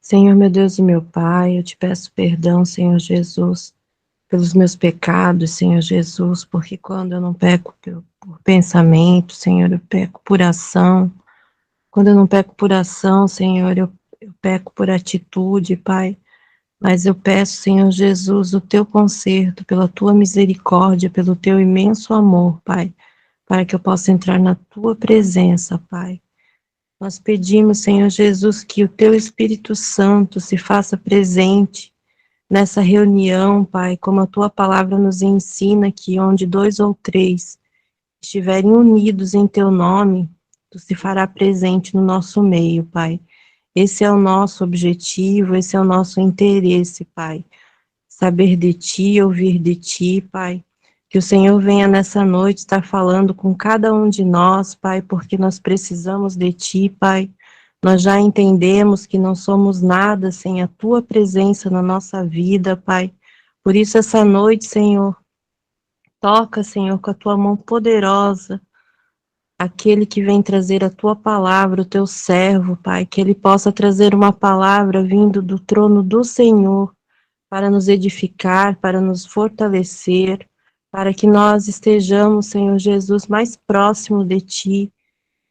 Senhor, meu Deus e meu Pai, eu te peço perdão, Senhor Jesus, pelos meus pecados, Senhor Jesus, porque quando eu não peco por pensamento, Senhor, eu peco por ação. Quando eu não peco por ação, Senhor, eu peco por atitude, Pai. Mas eu peço, Senhor Jesus, o teu conserto, pela tua misericórdia, pelo teu imenso amor, Pai, para que eu possa entrar na tua presença, Pai. Nós pedimos, Senhor Jesus, que o teu Espírito Santo se faça presente nessa reunião, Pai, como a tua palavra nos ensina que onde dois ou três estiverem unidos em teu nome, tu se fará presente no nosso meio, Pai. Esse é o nosso objetivo, esse é o nosso interesse, Pai. Saber de ti, ouvir de ti, Pai. Que o Senhor venha nessa noite estar falando com cada um de nós, Pai, porque nós precisamos de ti, Pai. Nós já entendemos que não somos nada sem a tua presença na nossa vida, Pai. Por isso, essa noite, Senhor, toca, Senhor, com a tua mão poderosa, aquele que vem trazer a tua palavra, o teu servo, Pai, que ele possa trazer uma palavra vindo do trono do Senhor, para nos edificar, para nos fortalecer, para que nós estejamos, Senhor Jesus, mais próximo de Ti,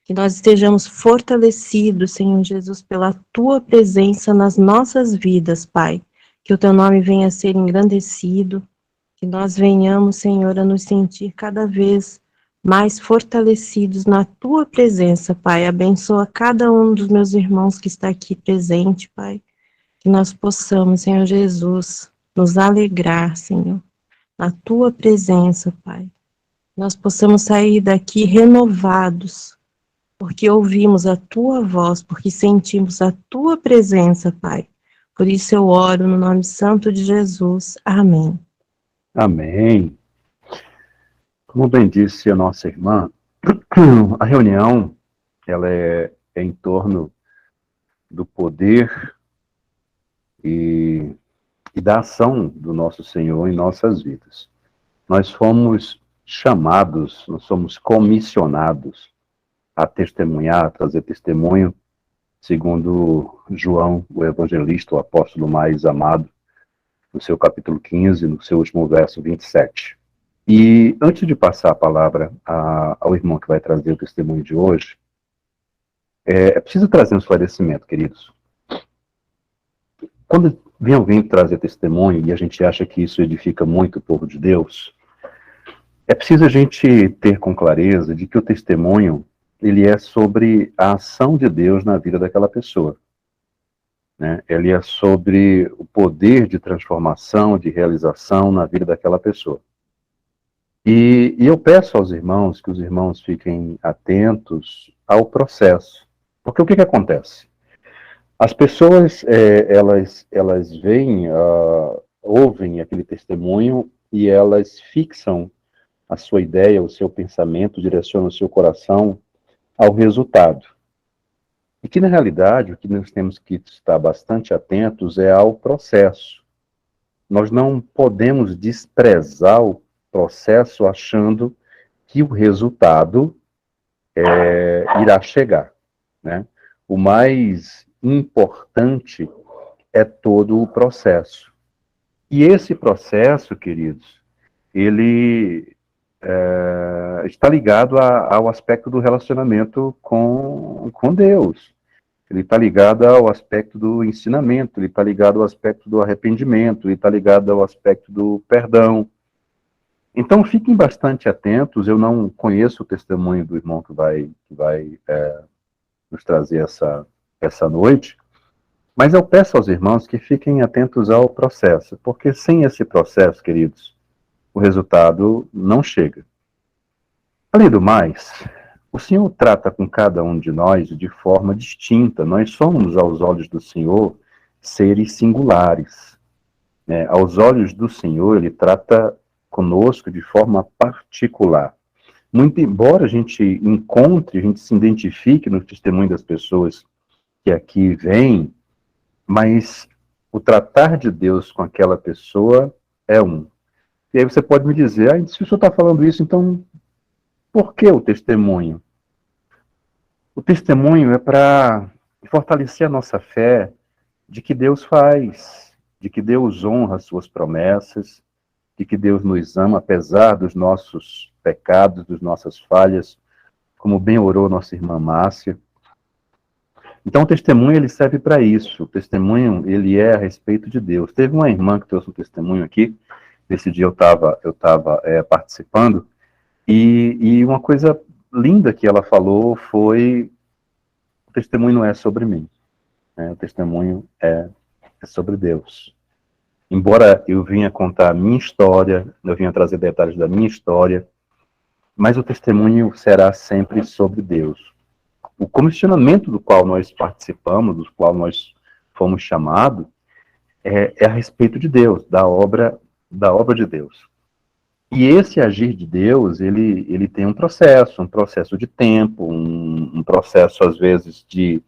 que nós estejamos fortalecidos, Senhor Jesus, pela Tua presença nas nossas vidas, Pai. Que o Teu nome venha a ser engrandecido, que nós venhamos, Senhor, a nos sentir cada vez mais fortalecidos na Tua presença, Pai. Abençoa cada um dos meus irmãos que está aqui presente, Pai. Que nós possamos, Senhor Jesus, nos alegrar, Senhor, na Tua presença, Pai. Nós possamos sair daqui renovados, porque ouvimos a Tua voz, porque sentimos a Tua presença, Pai. Por isso eu oro no nome santo de Jesus. Amém. Amém. Como bem disse a nossa irmã, a reunião ela é em torno do poder e, e da ação do nosso Senhor em nossas vidas. Nós fomos chamados, nós somos comissionados a testemunhar, a trazer testemunho, segundo João, o evangelista, o apóstolo mais amado, no seu capítulo 15, no seu último verso 27. E antes de passar a palavra ao irmão que vai trazer o testemunho de hoje, é preciso trazer um esclarecimento, queridos. Quando vem alguém trazer testemunho e a gente acha que isso edifica muito o povo de Deus, é preciso a gente ter com clareza de que o testemunho ele é sobre a ação de Deus na vida daquela pessoa, né? Ele é sobre o poder de transformação, de realização na vida daquela pessoa. E eu peço aos irmãos que os irmãos fiquem atentos ao processo. Porque o que acontece? As pessoas, elas veem, ouvem aquele testemunho e elas fixam a sua ideia, o seu pensamento, direcionam o seu coração ao resultado. E que, na realidade, o que nós temos que estar bastante atentos é ao processo. Nós não podemos desprezar o processo achando que o resultado irá chegar, né? O mais importante é todo o processo. E esse processo, queridos, ele está ligado ao aspecto do relacionamento com Deus. Ele está ligado ao aspecto do ensinamento, ele está ligado ao aspecto do arrependimento, ele está ligado ao aspecto do perdão. Então, fiquem bastante atentos. Eu não conheço o testemunho do irmão que vai nos trazer essa noite, mas eu peço aos irmãos que fiquem atentos ao processo, porque sem esse processo, queridos, o resultado não chega. Além do mais, o Senhor trata com cada um de nós de forma distinta. Nós somos, aos olhos do Senhor, seres singulares, né? Aos olhos do Senhor, Ele trata conosco de forma particular. Muito embora a gente encontre, a gente se identifique no testemunho das pessoas que aqui vêm, mas o tratar de Deus com aquela pessoa é um. E aí você pode me dizer, se o senhor está falando isso, então por que o testemunho? O testemunho é para fortalecer a nossa fé, de que Deus faz, de que Deus honra as suas promessas, de que Deus nos ama, apesar dos nossos pecados, das nossas falhas, como bem orou nossa irmã Márcia. Então, o testemunho, ele serve para isso. O testemunho, ele é a respeito de Deus. Teve uma irmã que trouxe um testemunho aqui, nesse dia eu estava participando, e uma coisa linda que ela falou foi: o testemunho não é sobre mim, né? O testemunho é sobre Deus. Embora eu vinha contar a minha história, eu vinha trazer detalhes da minha história, mas o testemunho será sempre sobre Deus. O comissionamento do qual nós participamos, do qual nós fomos chamados, é a respeito de Deus, da obra de Deus. E esse agir de Deus, ele tem um processo de tempo, um processo, às vezes, de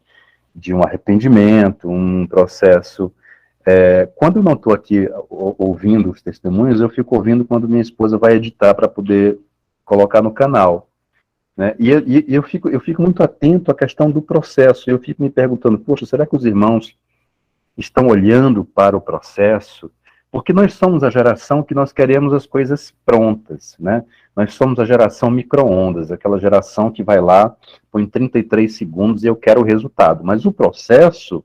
um arrependimento, um processo... quando eu não estou aqui ouvindo os testemunhos, eu fico ouvindo quando minha esposa vai editar para poder colocar no canal, né? E eu fico muito atento à questão do processo. Eu fico me perguntando, poxa, será que os irmãos estão olhando para o processo? Porque nós somos a geração que nós queremos as coisas prontas, né? Nós somos a geração micro-ondas, aquela geração que vai lá, põe 33 segundos e eu quero o resultado. Mas o processo,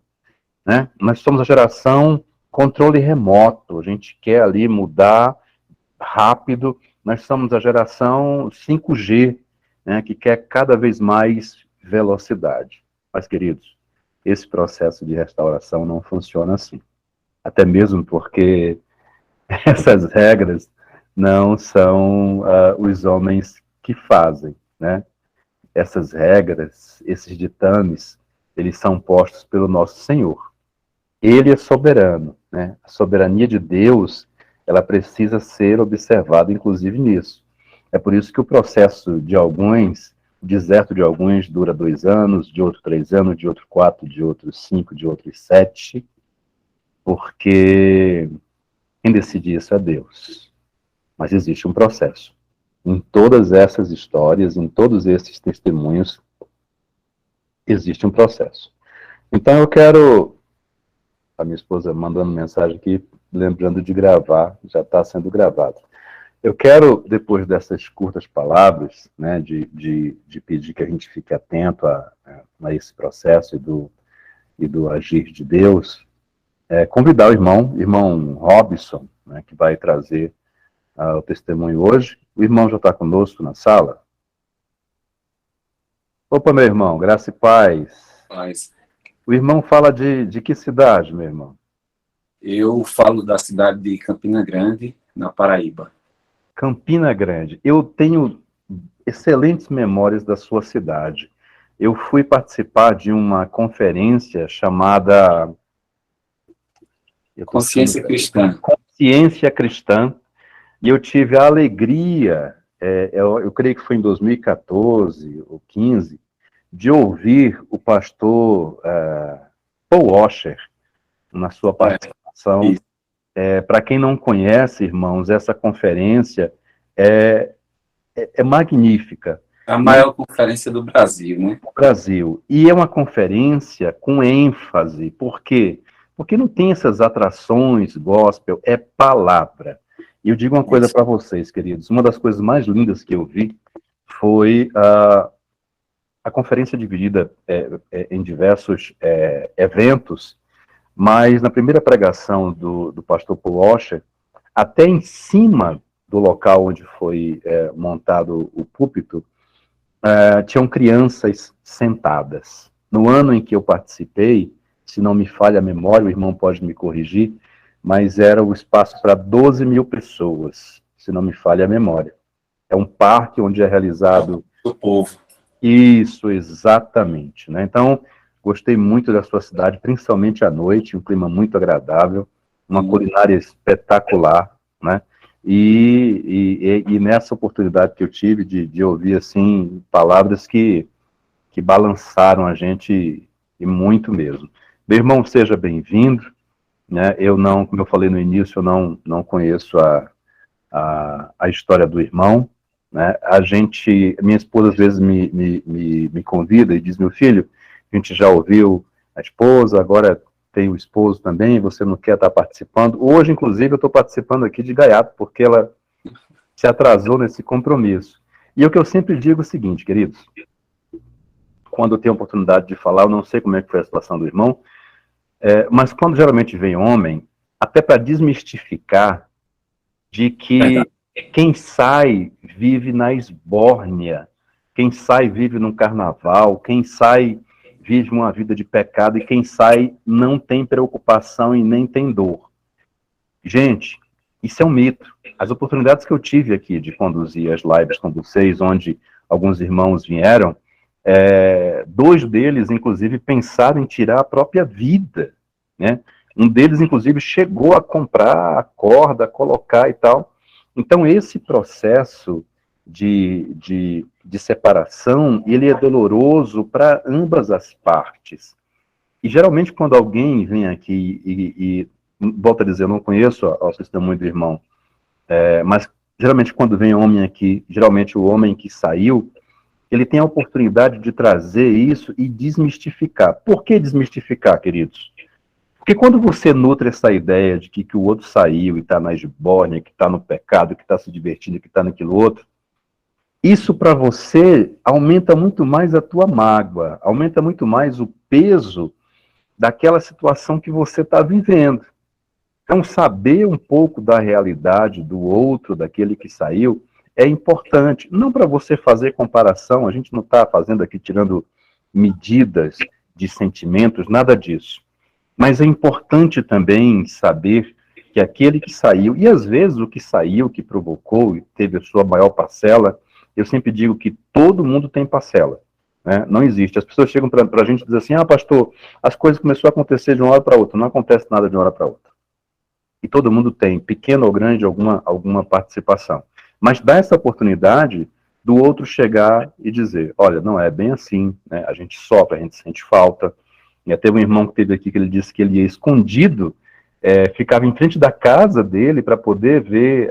né? Nós somos a geração controle remoto, a gente quer ali mudar rápido. Nós somos a geração 5G, né, que quer cada vez mais velocidade. Mas, queridos, esse processo de restauração não funciona assim. Até mesmo porque essas regras não são os homens que fazem, né? Essas regras, esses ditames, eles são postos pelo nosso Senhor. Ele é soberano, né? A soberania de Deus, ela precisa ser observada, inclusive, nisso. É por isso que o processo de alguns, o deserto de alguns dura 2 anos, de outro 3 anos, de outro 4, de outros 5, de outros 7, porque quem decide isso é Deus. Mas existe um processo. Em todas essas histórias, em todos esses testemunhos, existe um processo. Então eu quero... A minha esposa mandando mensagem aqui, lembrando de gravar, já está sendo gravado. Eu quero, depois dessas curtas palavras, né, de pedir que a gente fique atento a esse processo e do agir de Deus, convidar o irmão Robson, né, que vai trazer o testemunho hoje. O irmão já está conosco na sala. Opa, meu irmão, graça e paz. Paz. O irmão fala de que cidade, meu irmão? Eu falo da cidade de Campina Grande, na Paraíba. Campina Grande. Eu tenho excelentes memórias da sua cidade. Eu fui participar de uma conferência chamada... Consciência Cristã. Consciência Cristã. E eu tive a alegria, eu creio que foi em 2014 ou 15, de ouvir o pastor Paul Washer na sua participação. Para quem não conhece, irmãos, essa conferência é magnífica. A maior conferência do Brasil, né? Brasil. E é uma conferência com ênfase. Por quê? Porque não tem essas atrações gospel, é palavra. E eu digo uma coisa para vocês, queridos. Uma das coisas mais lindas que eu vi foi a conferência dividida em diversos eventos, mas na primeira pregação do pastor Paul Washer, até em cima do local onde foi montado o púlpito, tinham crianças sentadas. No ano em que eu participei, se não me falha a memória, o irmão pode me corrigir, mas era o espaço para 12 mil pessoas, se não me falha a memória. É um parque onde é realizado... Do povo. Isso, exatamente, né? Então, gostei muito da sua cidade, principalmente à noite, um clima muito agradável, uma culinária espetacular, né? E nessa oportunidade que eu tive de ouvir, assim, palavras que balançaram a gente, e muito mesmo. Meu irmão, seja bem-vindo, né? Eu não, como eu falei no início, eu não conheço a história do irmão, né? Minha esposa às vezes me convida e diz, meu filho, a gente já ouviu a esposa, agora tem o esposo também, você não quer estar participando. Hoje, inclusive, eu estou participando aqui de gaiato, porque ela se atrasou nesse compromisso. E o que eu sempre digo é o seguinte, queridos, quando eu tenho a oportunidade de falar, eu não sei como é que foi a situação do irmão, mas quando geralmente vem homem, até para desmistificar de que quem sai vive na esbórnia, quem sai vive num carnaval, quem sai vive uma vida de pecado, e quem sai não tem preocupação e nem tem dor. Gente, isso é um mito. As oportunidades que eu tive aqui de conduzir as lives com vocês, onde alguns irmãos vieram, 2 deles, inclusive, pensaram em tirar a própria vida, né? Um deles, inclusive, chegou a comprar a corda, colocar e tal. Então, esse processo de separação, ele é doloroso para ambas as partes. E, geralmente, quando alguém vem aqui e volto a dizer, eu não conheço o testemunho do irmão, mas, geralmente, quando vem homem aqui, geralmente o homem que saiu, ele tem a oportunidade de trazer isso e desmistificar. Por que desmistificar, queridos? Porque quando você nutre essa ideia de que o outro saiu e está na esbórnia, que está no pecado, que está se divertindo, que está naquilo outro, isso para você aumenta muito mais a tua mágoa, aumenta muito mais o peso daquela situação que você está vivendo. Então, saber um pouco da realidade do outro, daquele que saiu, é importante. Não para você fazer comparação, a gente não está fazendo aqui, tirando medidas de sentimentos, nada disso. Mas é importante também saber que aquele que saiu, e às vezes o que saiu, que provocou e teve a sua maior parcela, eu sempre digo que todo mundo tem parcela, né? Não existe. As pessoas chegam para a gente e dizem assim, pastor, as coisas começaram a acontecer de uma hora para outra. Não acontece nada de uma hora para outra. E todo mundo tem, pequeno ou grande, alguma participação. Mas dá essa oportunidade do outro chegar e dizer, olha, não é bem assim, né? A gente sofre, a gente sente falta. E teve um irmão que teve aqui que ele disse que ele ia escondido, ficava em frente da casa dele para poder ver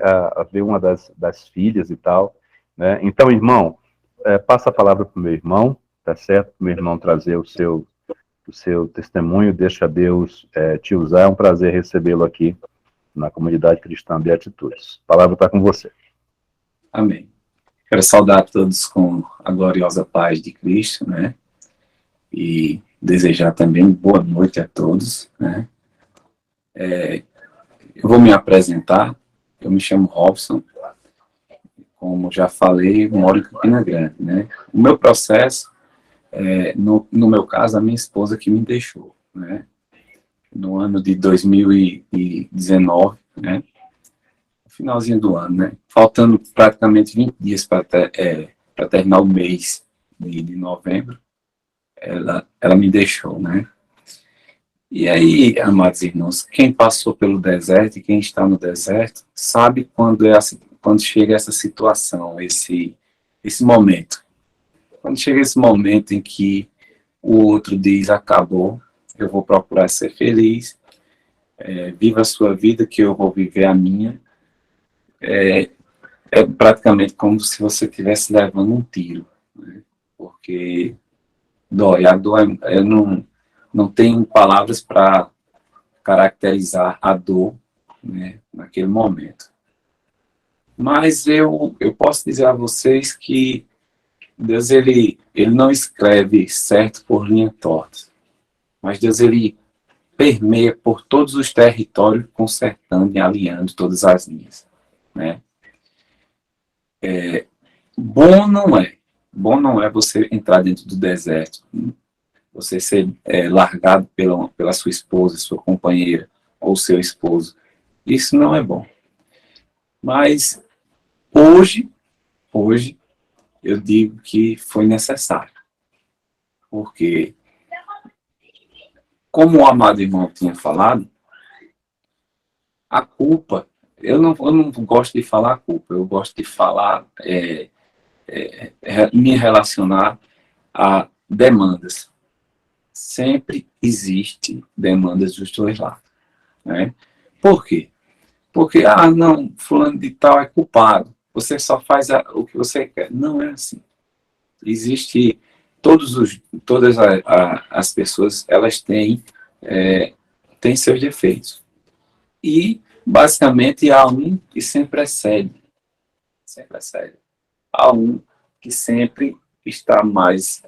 uma das filhas e tal, né? Então, irmão, passa a palavra para o meu irmão, tá certo? Para o meu irmão trazer o seu testemunho, deixa Deus te usar. É um prazer recebê-lo aqui na comunidade cristã Beatitudes. A palavra está com você. Amém. Quero saudar a todos com a gloriosa paz de Cristo, né? E desejar também boa noite a todos, né? Eu vou me apresentar. Eu me chamo Robson. Como já falei, moro em Campina Grande, né? O meu processo, no meu caso, a minha esposa que me deixou, né? No ano de 2019, né? Finalzinho do ano, né? Faltando praticamente 20 dias para terminar o mês de novembro, ela me deixou, né? E aí, amados irmãos, quem passou pelo deserto e quem está no deserto sabe quando chega essa situação, esse momento. Quando chega esse momento em que o outro diz, acabou, eu vou procurar ser feliz, viva a sua vida que eu vou viver a minha. É praticamente como se você estivesse levando um tiro, né? Porque dói, a dor, eu não tenho palavras para caracterizar a dor, né, naquele momento. Mas eu posso dizer a vocês que Deus, ele não escreve certo por linha torta, mas Deus, ele permeia por todos os territórios, consertando e alinhando todas as linhas, né? Bom não é você entrar dentro do deserto, você ser largado pela sua esposa, sua companheira, ou seu esposo. Isso não é bom. Mas hoje eu digo que foi necessário. Porque, como o amado irmão tinha falado, a culpa, eu não gosto de falar culpa, eu gosto de falar, me relacionar a demandas. Sempre existe demandas dos dois lados, né? Por quê? Porque, não, fulano de tal é culpado, você só faz o que você quer. Não é assim. Existe, todas as pessoas, elas têm tem seus defeitos. E, basicamente, há um que sempre excede. Sempre excede. Há um que sempre está mais,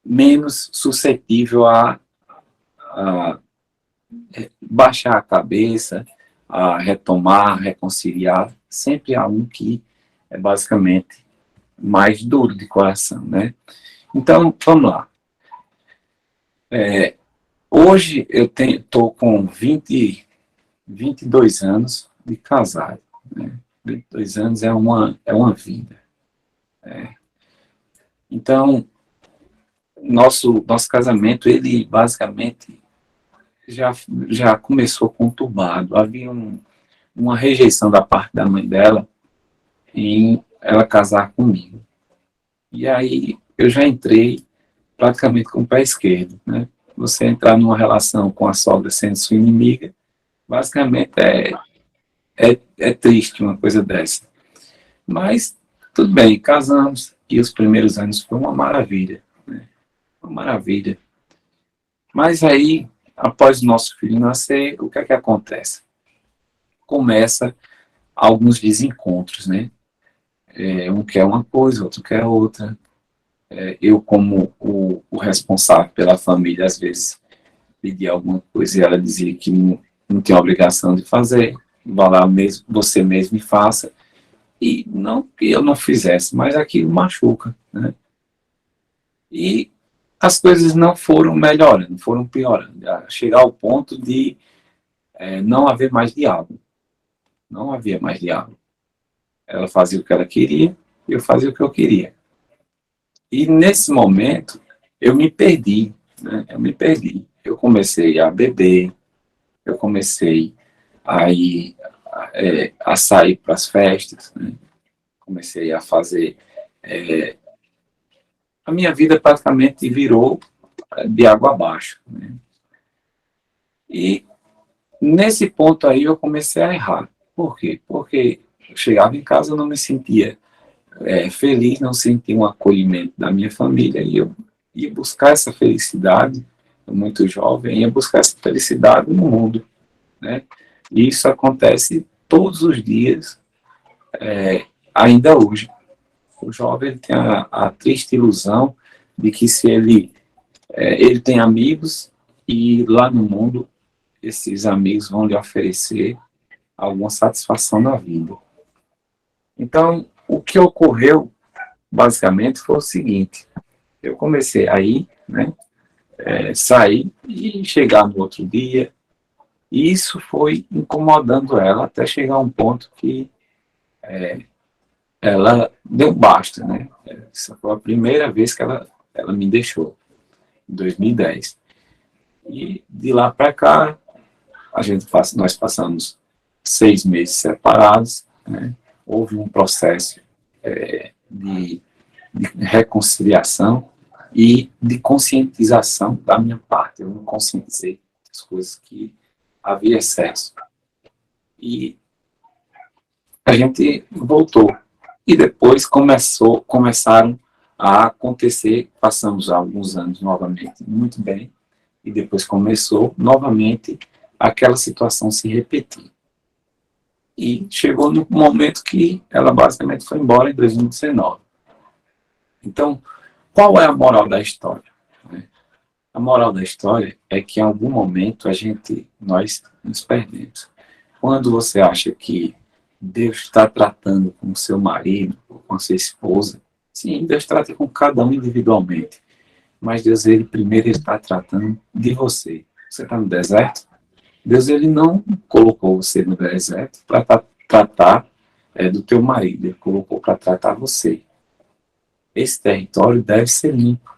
menos suscetível a baixar a cabeça, a retomar, a reconciliar. Sempre há um que é basicamente mais duro de coração, né? Então, vamos lá. Hoje eu estou com 22 anos de casado, né? 22 anos é uma vida. Então, nosso casamento, ele basicamente já começou conturbado. Havia uma rejeição da parte da mãe dela em ela casar comigo. E aí eu já entrei praticamente com o pé esquerdo, né? Você entrar numa relação com a sogra sendo sua inimiga, basicamente é triste uma coisa dessa. Mas tudo bem, casamos e os primeiros anos foi uma maravilha, né? Uma maravilha. Mas aí, após o nosso filho nascer, o que é que acontece? Começa alguns desencontros, né? Um quer uma coisa, outro quer outra. Eu, como o responsável pela família, às vezes pedia alguma coisa e ela dizia que não tinha obrigação de fazer, vá lá mesmo, você mesmo e faça. E não que eu não fizesse, mas aquilo machuca, né? E as coisas não foram melhorando, foram piorando, a chegar ao ponto de não haver mais diálogo. Não havia mais diálogo. Ela fazia o que ela queria, eu fazia o que eu queria. E nesse momento, eu me perdi, né? Eu me perdi. Eu comecei a beber, eu comecei a sair para as festas, né? Comecei a fazer... a minha vida praticamente virou de água abaixo, né? E nesse ponto aí eu comecei a errar. Por quê? Porque eu chegava em casa, eu não me sentia feliz, não sentia um acolhimento da minha família, e eu ia buscar essa felicidade, muito jovem, ia buscar essa felicidade no mundo, né? E isso acontece todos os dias, ainda hoje. O jovem ele tem a triste ilusão de que se ele tem amigos e lá no mundo esses amigos vão lhe oferecer alguma satisfação na vida. Então, o que ocorreu basicamente foi o seguinte: eu comecei a ir, né, sair e chegar no outro dia, e isso foi incomodando ela até chegar a um ponto que ela deu basta, né? Essa foi a primeira vez que ela me deixou, em 2010. E de lá para cá, nós passamos 6 meses separados, né? Houve um processo de reconciliação e de conscientização da minha parte. Eu não conscientizei as coisas que havia excesso. E a gente voltou. E depois começaram a acontecer, passamos alguns anos novamente muito bem, e depois começou novamente aquela situação se repetir. E chegou no momento que ela basicamente foi embora em 2019. Então, qual é a moral da história? A moral da história é que em algum momento nós nos perdemos. Quando você acha que Deus está tratando com o seu marido, ou com a sua esposa, sim, Deus trata com cada um individualmente. Mas Deus, primeiro está tratando de você. Você está no deserto? Deus, não colocou você no deserto para tratar do teu marido. Ele colocou para tratar você. Esse território deve ser limpo,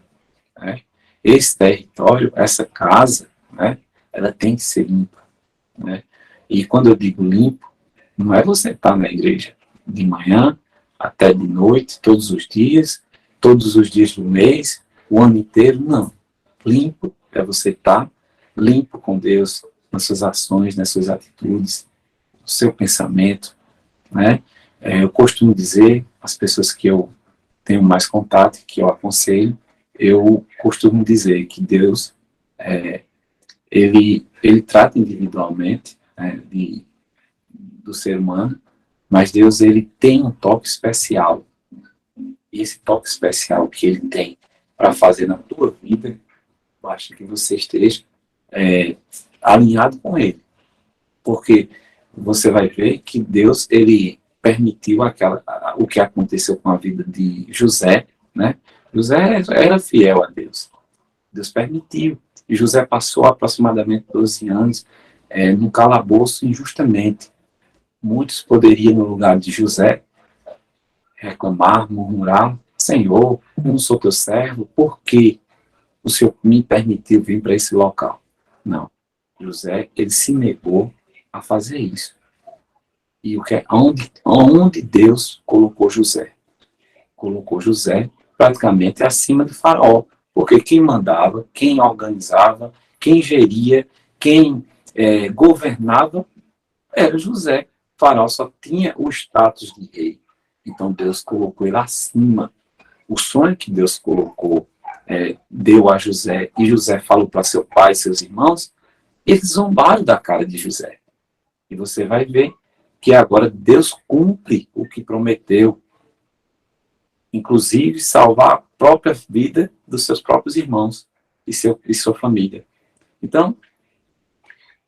né? Esse território, essa casa, né, ela tem que ser limpa, né? E quando eu digo limpo, não é você estar na igreja de manhã até de noite, todos os dias do mês, o ano inteiro, não. Limpo é você estar limpo com Deus, nas suas ações, nas suas atitudes, no seu pensamento, né? Eu costumo dizer, as pessoas que eu tenho mais contato, que eu aconselho, eu costumo dizer que Deus, ele trata individualmente, né, do ser humano, mas Deus, ele tem um toque especial. E esse toque especial que ele tem para fazer na tua vida, basta que você esteja alinhado com ele. Porque você vai ver que Deus, ele permitiu o que aconteceu com a vida de José, né? José era fiel a Deus. Deus permitiu. E José passou aproximadamente 12 anos no calabouço injustamente. Muitos poderiam, no lugar de José, reclamar, murmurar: Senhor, eu não sou teu servo, por que o Senhor me permitiu vir para esse local? Não. José, ele se negou a fazer isso. E onde Deus colocou José? Colocou José praticamente acima de Faraó. Porque quem mandava, quem organizava, quem geria, quem governava era José. Faraó só tinha o status de rei. Então Deus colocou ele acima. O sonho que Deus colocou, deu a José, e José falou para seu pai e seus irmãos, eles zombaram da cara de José. E você vai ver que agora Deus cumpre o que prometeu, inclusive salvar a própria vida dos seus próprios irmãos e sua família. Então,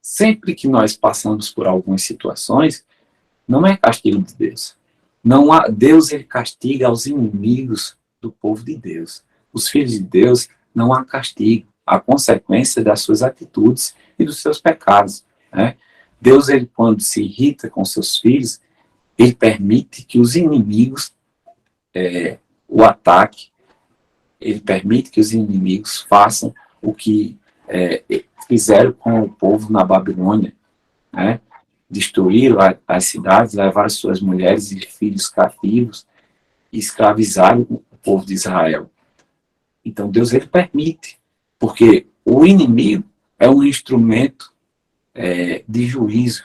sempre que nós passamos por algumas situações, não é castigo de Deus. Não há, Deus, ele castiga aos inimigos do povo de Deus. Os filhos de Deus, não há castigo, há consequência das suas atitudes e dos seus pecados, né? Deus, ele, quando se irrita com seus filhos, ele permite que os inimigos o ataquem, ele permite que os inimigos façam o que fizeram com o povo na Babilônia, né? Destruíram as cidades, levaram suas mulheres e filhos cativos e escravizaram o povo de Israel. Então Deus, ele permite, porque o inimigo é um instrumento de juízo.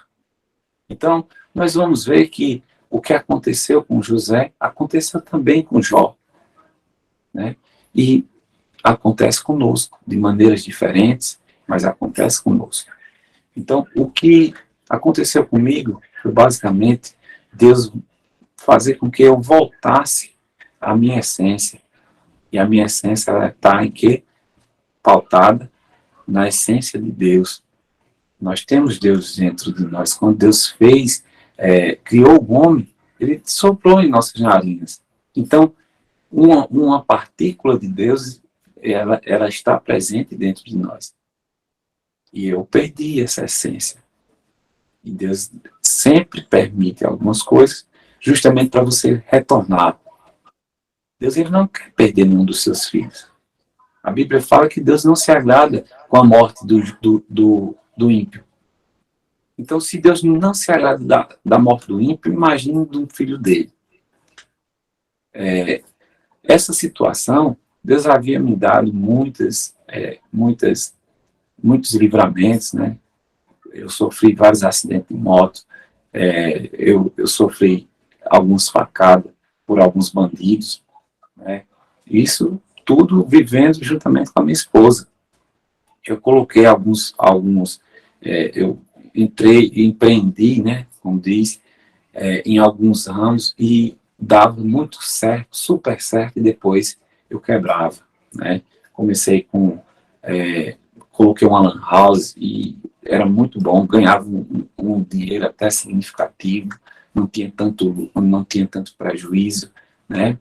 Então nós vamos ver que o que aconteceu com José aconteceu também com Jó, né? E acontece conosco de maneiras diferentes, mas acontece conosco. Então o que aconteceu comigo foi basicamente Deus fazer com que eu voltasse à minha essência. E a minha essência está em quê? Pautada na essência de Deus. Nós temos Deus dentro de nós. Quando Deus criou o homem, ele soprou em nossas narinas. Então, uma partícula de Deus, ela está presente dentro de nós. E eu perdi essa essência. E Deus sempre permite algumas coisas justamente para você retornar. Deus, ele não quer perder nenhum dos seus filhos. A Bíblia fala que Deus não se agrada com a morte do ímpio. Então, se Deus não se agrada da morte do ímpio, imagine de um filho dele. Essa situação, Deus havia me dado muitos livramentos, né? Eu sofri vários acidentes de moto, eu sofri algumas facadas por alguns bandidos, né? Isso tudo vivendo juntamente com a minha esposa. Eu coloquei eu empreendi, né, como diz, em alguns ramos e dava muito certo, super certo, e depois eu quebrava, né? Comecei coloquei uma lan house e era muito bom, ganhava um dinheiro até significativo, não tinha tanto prejuízo, né?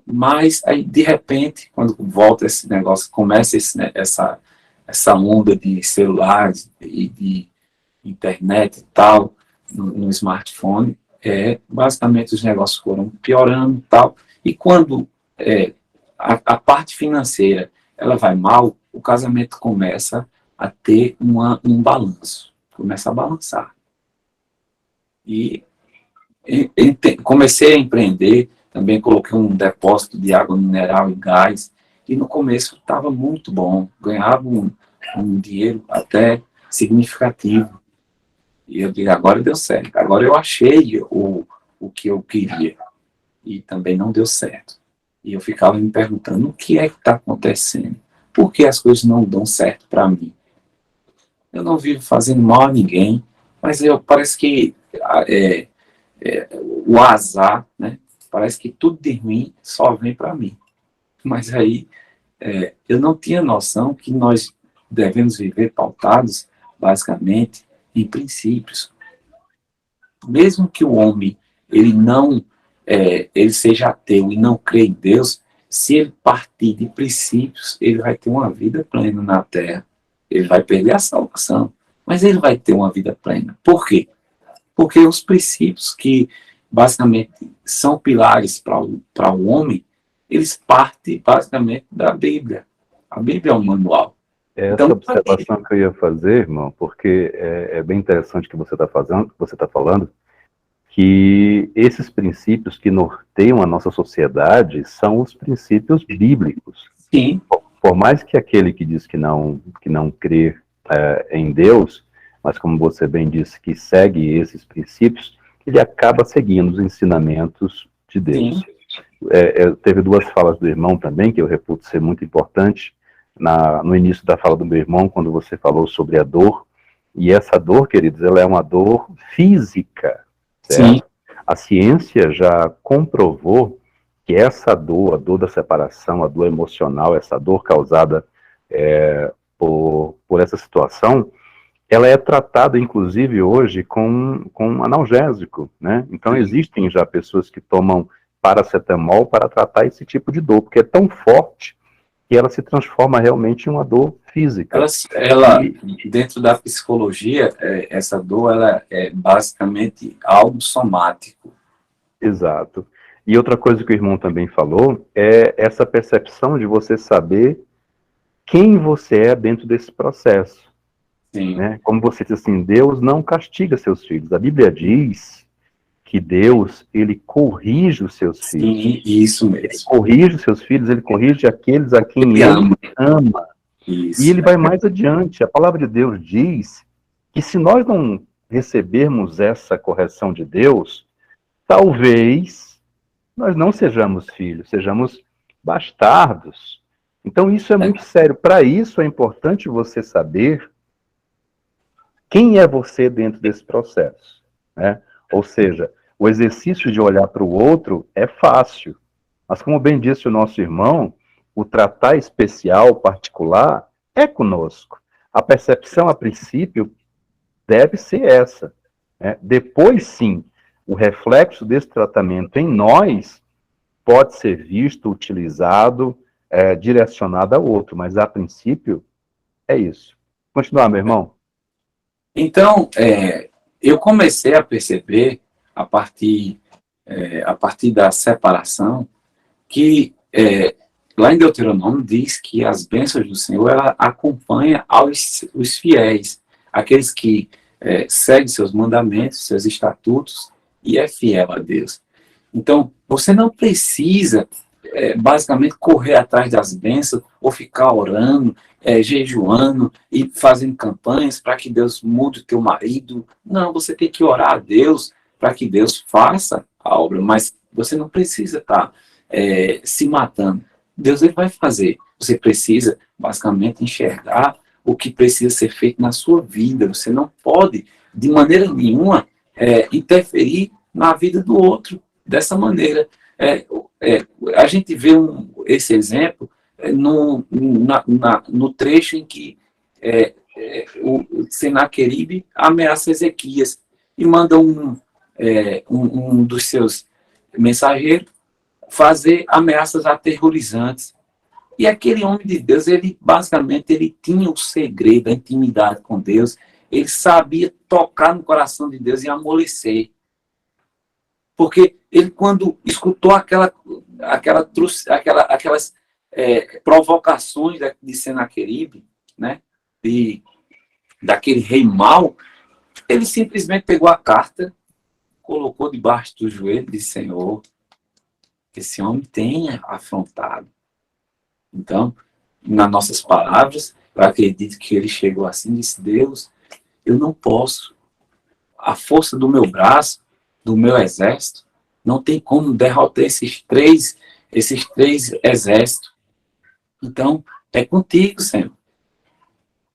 Mas aí, de repente, quando volta esse negócio, começa essa onda de celulares e de internet e tal, no smartphone, basicamente os negócios foram piorando e tal, e quando a parte financeira ela vai mal, o casamento começa a ter um balanço, começa a balançar. E comecei a empreender, também coloquei um depósito de água mineral e gás, e no começo estava muito bom, ganhava um dinheiro até significativo. E eu digo, agora deu certo, agora eu achei o que eu queria. E também não deu certo. E eu ficava me perguntando, o que é que está acontecendo? Por que as coisas não dão certo para mim? eu não vivo fazendo mal a ninguém, mas parece que o azar, né? Parece que tudo de ruim só vem para mim. Mas aí eu não tinha noção que nós devemos viver pautados, basicamente, em princípios. Mesmo que o homem ele não ele seja ateu e não crê em Deus, se ele partir de princípios, ele vai ter uma vida plena na Terra. Ele vai perder a salvação, mas ele vai ter uma vida plena. Por quê? Porque os princípios que basicamente são pilares para o homem, eles partem basicamente da Bíblia. A Bíblia é um manual. Essa então, observação que eu ia fazer, irmão, porque é bem interessante que você está falando, que esses princípios que norteiam a nossa sociedade são os princípios bíblicos. Sim. Por mais que aquele que diz que não crê em Deus, mas como você bem disse, que segue esses princípios, ele acaba seguindo os ensinamentos de Deus. Teve duas falas do irmão também, que eu reputo ser muito importante, no início da fala do meu irmão, quando você falou sobre a dor, e essa dor, queridos, ela é uma dor física, certo? Sim. A ciência já comprovou que essa dor, a dor da separação, a dor emocional, essa dor causada por essa situação, ela é tratada, inclusive, hoje com analgésico, né? Então, existem já pessoas que tomam paracetamol para tratar esse tipo de dor, porque é tão forte que ela se transforma realmente em uma dor física. Dentro da psicologia, essa dor ela é basicamente algo somático. Exato. E outra coisa que o irmão também falou é essa percepção de você saber quem você é dentro desse processo. Sim. Né? Como você diz assim, Deus não castiga seus filhos. A Bíblia diz que Deus, ele corrige os seus filhos. Sim, isso mesmo. Ele corrige os seus filhos, ele corrige aqueles a quem ele ama. Isso. E ele vai mais adiante. A palavra de Deus diz que se nós não recebermos essa correção de Deus, talvez nós não sejamos filhos, sejamos bastardos. Então isso é muito sério. Para isso é importante você saber quem é você dentro desse processo, né? Ou seja, o exercício de olhar para o outro é fácil, mas como bem disse o nosso irmão, o tratar especial, particular, é conosco. A percepção, a princípio, deve ser essa, né? Depois, sim, o reflexo desse tratamento em nós pode ser visto, utilizado, direcionado a outro, mas a princípio é isso. Continuar, meu irmão. Então, eu comecei a perceber, a partir da separação, que lá em Deuteronômio diz que as bênçãos do Senhor ela acompanha os fiéis, aqueles que seguem seus mandamentos, seus estatutos, e é fiel a Deus. Então, você não precisa, basicamente, correr atrás das bênçãos ou ficar orando, jejuando e fazendo campanhas para que Deus mude o teu marido. Não, você tem que orar a Deus para que Deus faça a obra, mas você não precisa estar se matando. Deus ele vai fazer. Você precisa, basicamente, enxergar o que precisa ser feito na sua vida. Você não pode, de maneira nenhuma, interferir na vida do outro dessa maneira. A gente vê esse exemplo no trecho em que o Senaqueribe ameaça Ezequias e manda um dos seus mensageiros fazer ameaças aterrorizantes. E aquele homem de Deus, basicamente, ele tinha o segredo, a intimidade com Deus, ele sabia tocar no coração de Deus e amolecer. Porque ele, quando escutou aquelas provocações de Senaqueribe, né, daquele rei mau, ele simplesmente pegou a carta, colocou debaixo do joelho e disse: Senhor, esse homem tem afrontado. Então, nas nossas palavras, eu acredito que ele chegou assim e disse: Deus, eu não posso. A força do meu braço, do meu exército, não tem como derrotar esses três exércitos. Então, é contigo, Senhor.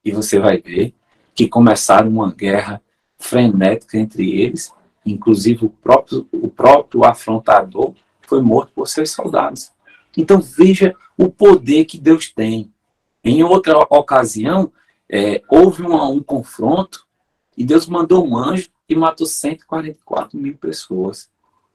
E você vai ver que começaram uma guerra frenética entre eles, inclusive o próprio afrontador foi morto por seus soldados. Então veja o poder que Deus tem. Em outra ocasião, houve um confronto e Deus mandou um anjo e matou 144 mil pessoas.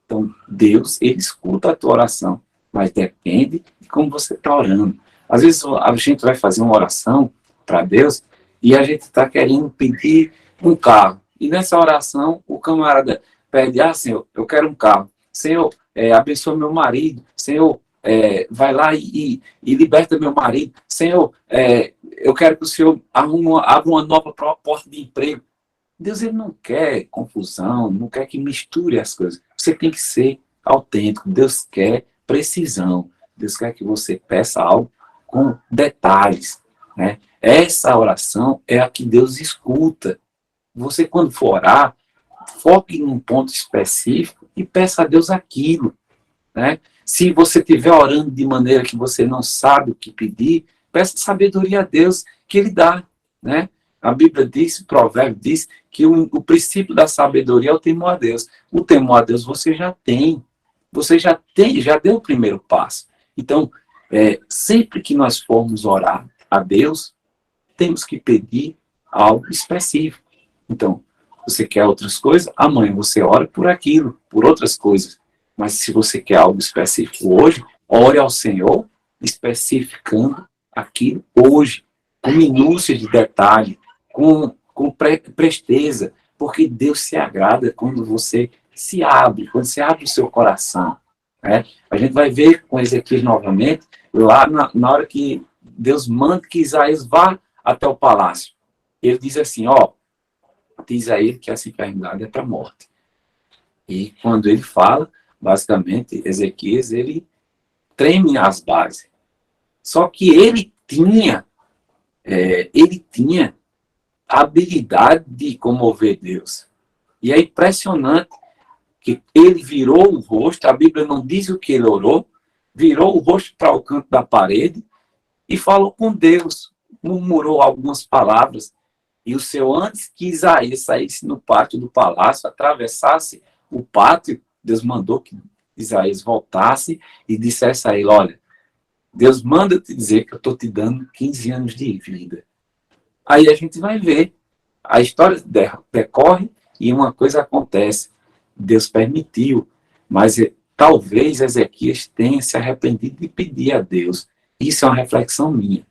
Então Deus, ele escuta a tua oração, mas depende de como você está orando. Às vezes a gente vai fazer uma oração para Deus e a gente está querendo pedir um carro. E nessa oração, o camarada pede, Senhor, eu quero um carro. Senhor, abençoa meu marido. Senhor, vai lá e liberta meu marido. Senhor, eu quero que o Senhor abra uma nova porta de emprego. Deus, ele não quer confusão, não quer que misture as coisas. Você tem que ser autêntico. Deus quer precisão. Deus quer que você peça algo com detalhes, né? Essa oração é a que Deus escuta. Você, quando for orar, foque num ponto específico e peça a Deus aquilo, né? Se você estiver orando de maneira que você não sabe o que pedir, peça sabedoria a Deus, que Ele dá, né? A Bíblia diz, o provérbio diz, que o princípio da sabedoria é o temor a Deus. O temor a Deus você já tem. Você já deu o primeiro passo. Então, sempre que nós formos orar a Deus, temos que pedir algo específico. Então, você quer outras coisas? Amanhã você ora por aquilo, por outras coisas. Mas se você quer algo específico hoje, ore ao Senhor, especificando aquilo hoje, com minúcias de detalhe, com presteza, porque Deus se agrada quando você se abre, quando você abre o seu coração. Né? A gente vai ver com Ezequiel novamente, lá na hora que Deus manda que Isaías vá até o palácio. Ele diz assim, diz a ele que essa enfermidade é para a morte. E quando ele fala, basicamente, Ezequias, ele treme as bases. Só que ele tinha a habilidade de comover Deus. E é impressionante que ele virou o rosto, a Bíblia não diz o que ele orou, virou o rosto para o canto da parede e falou com Deus, murmurou algumas palavras. E o Senhor, antes que Isaías saísse no pátio do palácio, atravessasse o pátio, Deus mandou que Isaías voltasse e dissesse a ele, olha, Deus manda te dizer que eu estou te dando 15 anos de vida. Aí a gente vai ver, a história decorre e uma coisa acontece. Deus permitiu, mas talvez Ezequias tenha se arrependido de pedir a Deus. Isso é uma reflexão minha,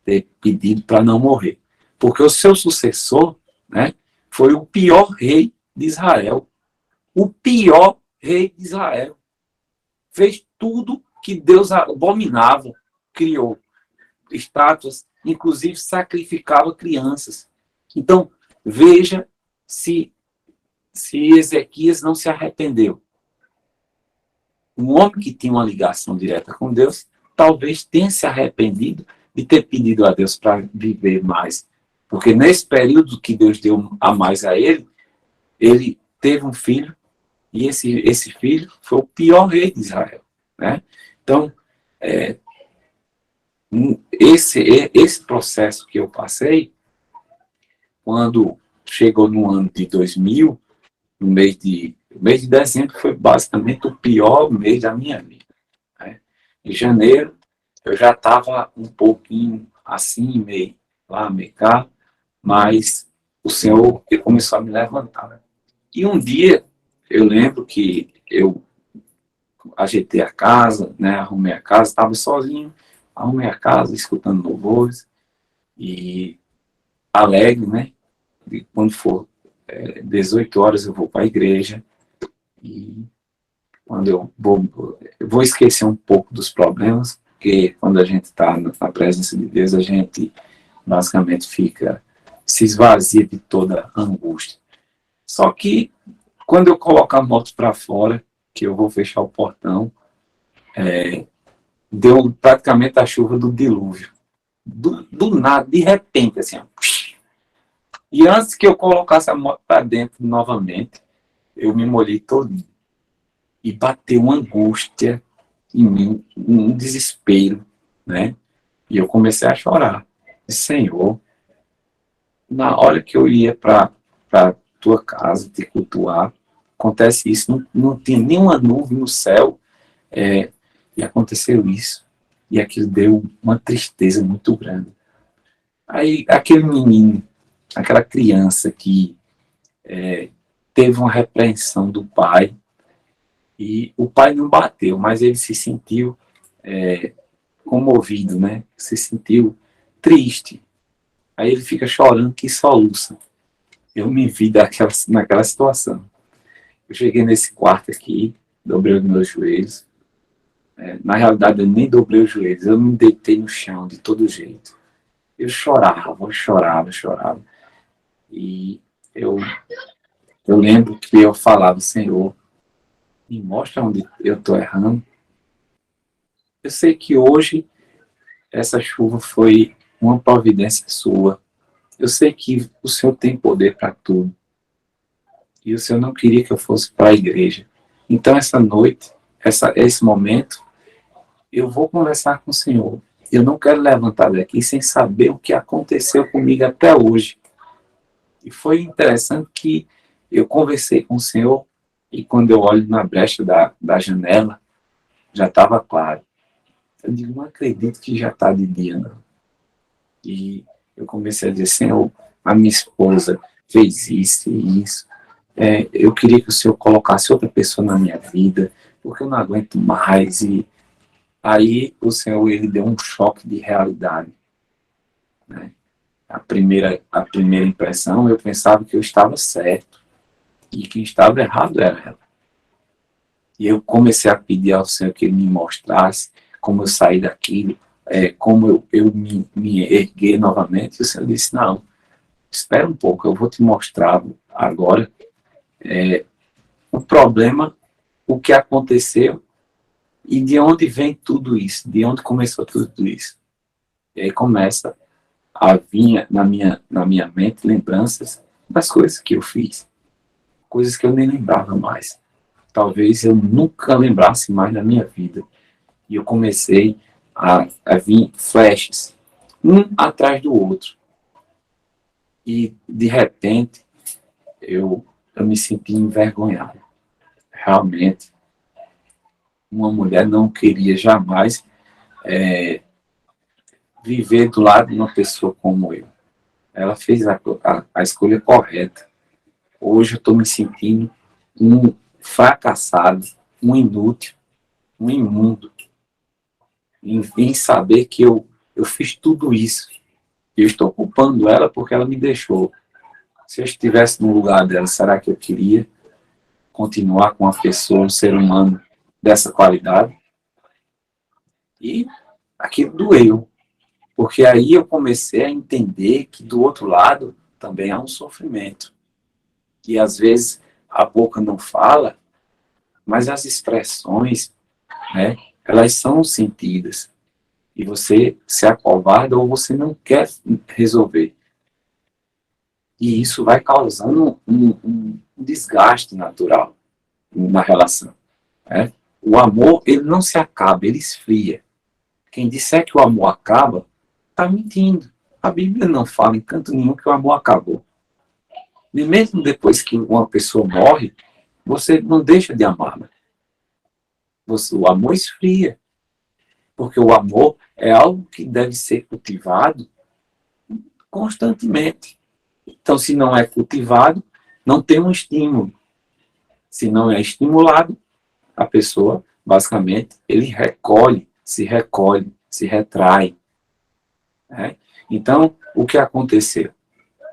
ter pedido para não morrer. Porque o seu sucessor, né, foi o pior rei de Israel. O pior rei de Israel. Fez tudo que Deus abominava. Criou estátuas, inclusive sacrificava crianças. Então, veja se Ezequias não se arrependeu. Um homem que tinha uma ligação direta com Deus, talvez tenha se arrependido de ter pedido a Deus para viver mais. Porque nesse período que Deus deu a mais a ele, ele teve um filho, e esse filho foi o pior rei de Israel. Né? Então, esse processo que eu passei, quando chegou no ano de 2000, no mês de dezembro, foi basicamente o pior mês da minha vida. Né? Em janeiro, eu já estava um pouquinho assim, meio lá, meio cá, mas o Senhor começou a me levantar. Né? E um dia, eu lembro que eu ajeitei a casa, né, arrumei a casa, estava sozinho, arrumei a casa, escutando louvores, e alegre, né? E quando for 18 horas eu vou para a igreja, e quando eu vou esquecer um pouco dos problemas, porque quando a gente está na presença de Deus, a gente basicamente se esvazia de toda a angústia. Só que quando eu coloco a moto para fora, que eu vou fechar o portão, deu praticamente a chuva do dilúvio. Do nada, de repente, assim. Ó. E antes que eu colocasse a moto para dentro novamente, eu me molhei todinho. E bateu uma angústia em mim, um desespero, né? E eu comecei a chorar. Senhor, na hora que eu ia para tua casa te cultuar, acontece isso, não tinha nenhuma nuvem no céu, e aconteceu isso. E aquilo deu uma tristeza muito grande. Aí, aquele menino, aquela criança que teve uma repreensão do pai, e o pai não bateu, mas ele se sentiu comovido, né? Se sentiu triste. Aí ele fica chorando que soluça. Eu me vi naquela situação. Eu cheguei nesse quarto aqui, dobrei os meus joelhos. Na realidade, eu nem dobrei os joelhos, eu me deitei no chão de todo jeito. Eu chorava. E eu lembro que eu falava, Senhor, me mostra onde eu estou errando. Eu sei que hoje essa chuva foi uma providência sua. Eu sei que o Senhor tem poder para tudo. E o Senhor não queria que eu fosse para a igreja. Então, essa noite, esse momento, eu vou conversar com o Senhor. Eu não quero levantar daqui sem saber o que aconteceu comigo até hoje. E foi interessante que eu conversei com o Senhor e quando eu olho na brecha da janela, já estava claro. Eu digo, não acredito que já está de dia, não. E eu comecei a dizer, Senhor, a minha esposa fez isso e isso. Eu queria que o Senhor colocasse outra pessoa na minha vida, porque eu não aguento mais. E aí o Senhor, ele deu um choque de realidade. Né? A primeira impressão, eu pensava que eu estava certo. E quem estava errado era ela. E eu comecei a pedir ao Senhor que Ele me mostrasse como eu saí daquilo, como eu me erguei novamente. E o Senhor disse, não, espera um pouco, eu vou te mostrar agora o problema, o que aconteceu e de onde vem tudo isso, de onde começou tudo isso. E aí começa a vir na minha mente lembranças das coisas que eu fiz, coisas que eu nem lembrava mais. Talvez eu nunca lembrasse mais da minha vida. E eu comecei a vir flashes, um atrás do outro. E, de repente, eu me senti envergonhado. Realmente, uma mulher não queria jamais viver do lado de uma pessoa como eu. Ela fez a escolha correta. Hoje eu estou me sentindo um fracassado, um inútil, um imundo, em saber que eu fiz tudo isso. Eu estou culpando ela porque ela me deixou. Se eu estivesse no lugar dela, será que eu queria continuar com uma pessoa, um ser humano dessa qualidade? E aquilo doeu, porque aí eu comecei a entender que do outro lado também há um sofrimento. E às vezes a boca não fala, mas as expressões, né, elas são sentidas. E você se acovarda ou você não quer resolver. E isso vai causando um desgaste natural na relação. Né? O amor, ele não se acaba, ele esfria. Quem disser que o amor acaba, está mentindo. A Bíblia não fala em canto nenhum que o amor acabou. E mesmo depois que uma pessoa morre, você não deixa de amá-la. O amor esfria. Porque o amor é algo que deve ser cultivado constantemente. Então, se não é cultivado, não tem um estímulo. Se não é estimulado, a pessoa, basicamente, ele recolhe, se retrai. Né? Então, o que aconteceu?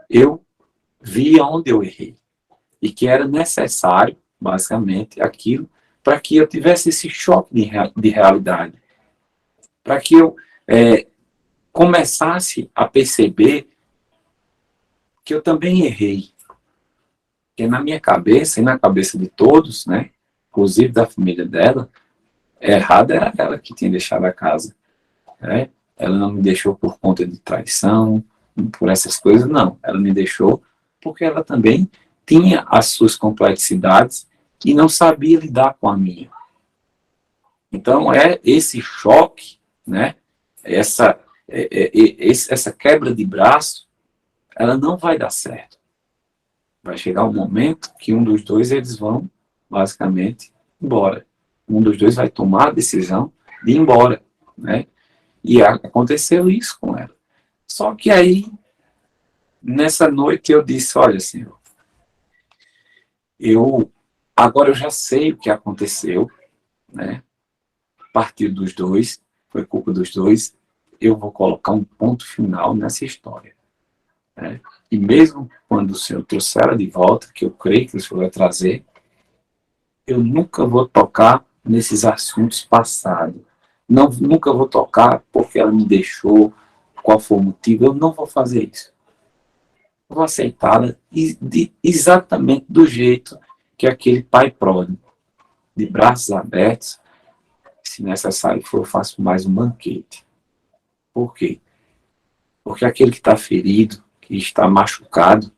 Eu vi onde eu errei. E que era necessário, basicamente, aquilo, para que eu tivesse esse choque de realidade. Para que eu começasse a perceber que eu também errei. Porque na minha cabeça e na cabeça de todos, né, inclusive da família dela, errada era ela que tinha deixado a casa. Né? Ela não me deixou por conta de traição, por essas coisas, não. Ela me deixou porque ela também tinha as suas complexidades e não sabia lidar com a minha. Então, esse choque, né, essa quebra de braço, ela não vai dar certo. Vai chegar um momento que um dos dois, eles vão, basicamente, embora. Um dos dois vai tomar a decisão de ir embora, né? E aconteceu isso com ela. Só que aí, nessa noite, eu disse, olha, Senhor, agora eu já sei o que aconteceu, né? Partiu dos dois, foi culpa dos dois, eu vou colocar um ponto final nessa história, né? E mesmo quando o Senhor trouxer ela de volta, que eu creio que o Senhor vai trazer, eu nunca vou tocar nesses assuntos passados. Nunca vou tocar porque ela me deixou, qual foi o motivo, eu não vou fazer isso. Eu vou aceitá-la exatamente do jeito que aquele pai pródigo, de braços abertos, se necessário for, eu faço mais um banquete. Por quê? Porque aquele que está ferido, que está machucado,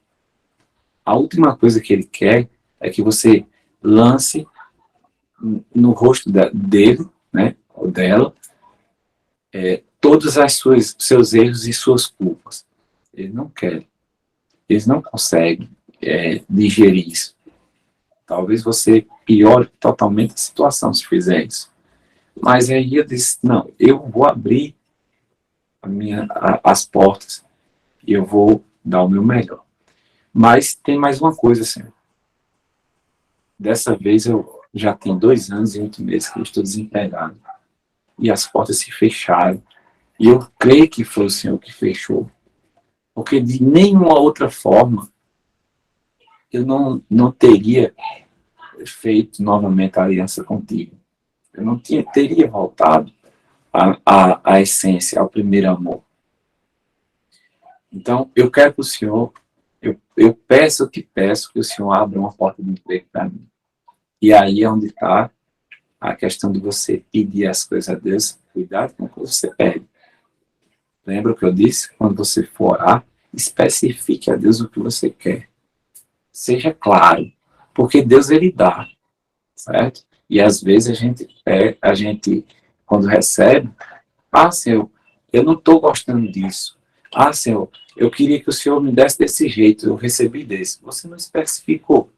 a última coisa que ele quer é que você lance no rosto dele, né, ou dela, todos os seus erros e suas culpas. Eles não querem. Eles não conseguem digerir isso. Talvez você piore totalmente a situação se fizer isso. Mas aí eu disse, não, eu vou abrir as portas e eu vou dar o meu melhor. Mas tem mais uma coisa, Senhor. Dessa vez eu já tenho 2 anos e 8 meses que eu estou desempregado. E as portas se fecharam. E eu creio que foi o Senhor que fechou. Porque de nenhuma outra forma eu não teria feito novamente a aliança contigo. Eu não teria voltado à essência, ao primeiro amor. Então, eu quero que o Senhor, eu te peço que o Senhor abra uma porta de emprego para mim. E aí é onde está a questão de você pedir as coisas a Deus, cuidado com o que você pede. Lembra o que eu disse? Quando você for orar, especifique a Deus o que você quer. Seja claro, porque Deus, ele dá, certo? E às vezes a gente quando recebe, Senhor, eu não estou gostando disso. Senhor, eu queria que o Senhor me desse desse jeito, eu recebi desse. Você não especificou.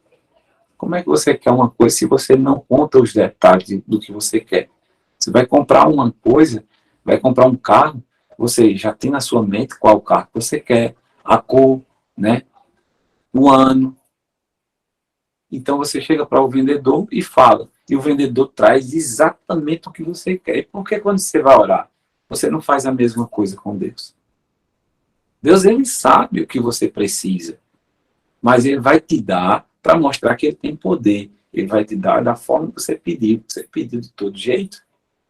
Como é que você quer uma coisa se você não conta os detalhes do que você quer? Você vai comprar uma coisa, vai comprar um carro, você já tem na sua mente qual carro que você quer, a cor, né? O ano. Então você chega para o vendedor e fala, e o vendedor traz exatamente o que você quer. E por que quando você vai orar, você não faz a mesma coisa com Deus? Deus, ele sabe o que você precisa, mas ele vai te dar para mostrar que ele tem poder. Ele vai te dar da forma que você pediu. Você pediu de todo jeito,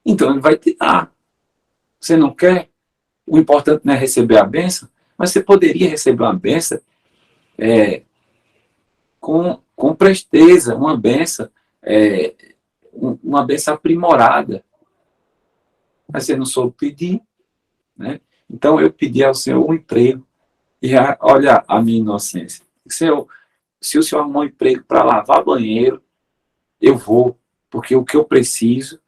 então ele vai te dar. Você não quer? O importante não é receber a bênção, mas você poderia receber uma bênção com presteza, uma bênção aprimorada. Mas você não soube pedir, né? Então eu pedi ao Senhor um emprego. E olha a minha inocência. Senhor, se o Senhor arrumar um emprego para lavar banheiro, eu vou, porque o que eu preciso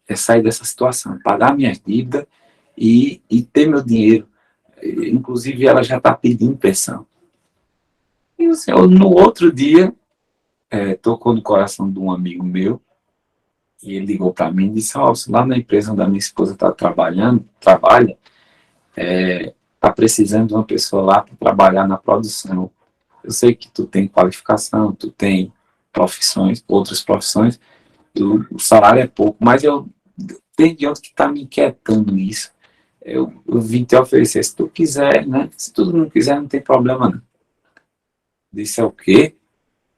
é sair dessa situação, pagar minhas dívidas e ter meu dinheiro. Inclusive, ela já está pedindo pensão. E o Senhor, no outro dia, tocou no coração de um amigo meu, e ele ligou para mim e disse, lá na empresa onde a minha esposa trabalha, está precisando de uma pessoa lá para trabalhar na produção. Eu sei que tu tem qualificação, tu tem profissões, outras profissões, o salário é pouco, mas tem de onde que está me inquietando isso. Eu vim te oferecer, se tu quiser, né? Se tu não quiser, não tem problema não. Disse o quê?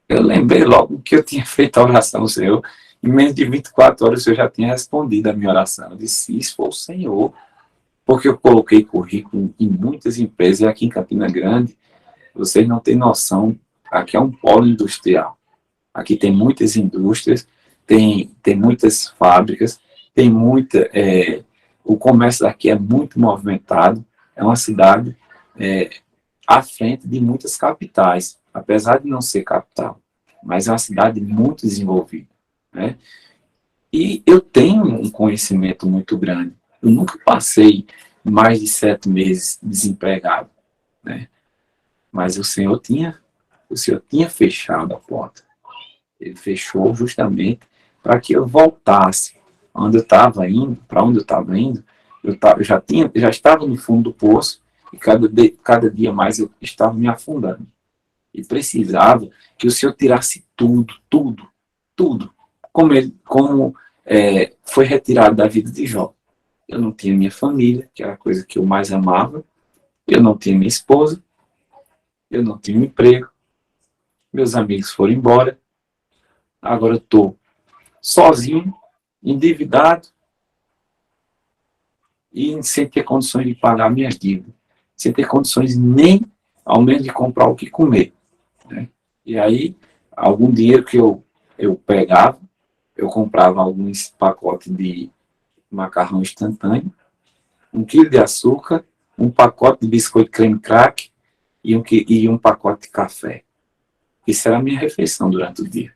Eu lembrei logo que eu tinha feito a oração ao Senhor, em menos de 24 horas o Senhor já tinha respondido a minha oração. Eu disse, isso foi o Senhor, porque eu coloquei currículo em muitas empresas, e aqui em Campina Grande, vocês não têm noção, aqui é um polo industrial. Aqui tem muitas indústrias, tem muitas fábricas, tem muita... o comércio daqui é muito movimentado, é uma cidade à frente de muitas capitais, apesar de não ser capital, mas é uma cidade muito desenvolvida, né? E eu tenho um conhecimento muito grande. Eu nunca passei mais de 7 meses desempregado, né? Mas o Senhor tinha fechado a porta. Ele fechou justamente para que eu voltasse onde eu estava indo, para onde eu estava indo. Eu já estava no fundo do poço e cada dia mais eu estava me afundando. E precisava que o Senhor tirasse tudo, tudo, tudo, como foi retirado da vida de Jó. Eu não tinha minha família, que era a coisa que eu mais amava. Eu não tinha minha esposa. Eu não tinha um emprego. Meus amigos foram embora. Agora eu estou sozinho, endividado e sem ter condições de pagar minhas dívidas. Sem ter condições nem, ao menos, de comprar o que comer. Né? E aí, algum dinheiro que eu pegava, eu comprava alguns pacotes de macarrão instantâneo, 1 quilo de açúcar, um pacote de biscoito creme crack e um pacote de café. Isso era a minha refeição durante o dia.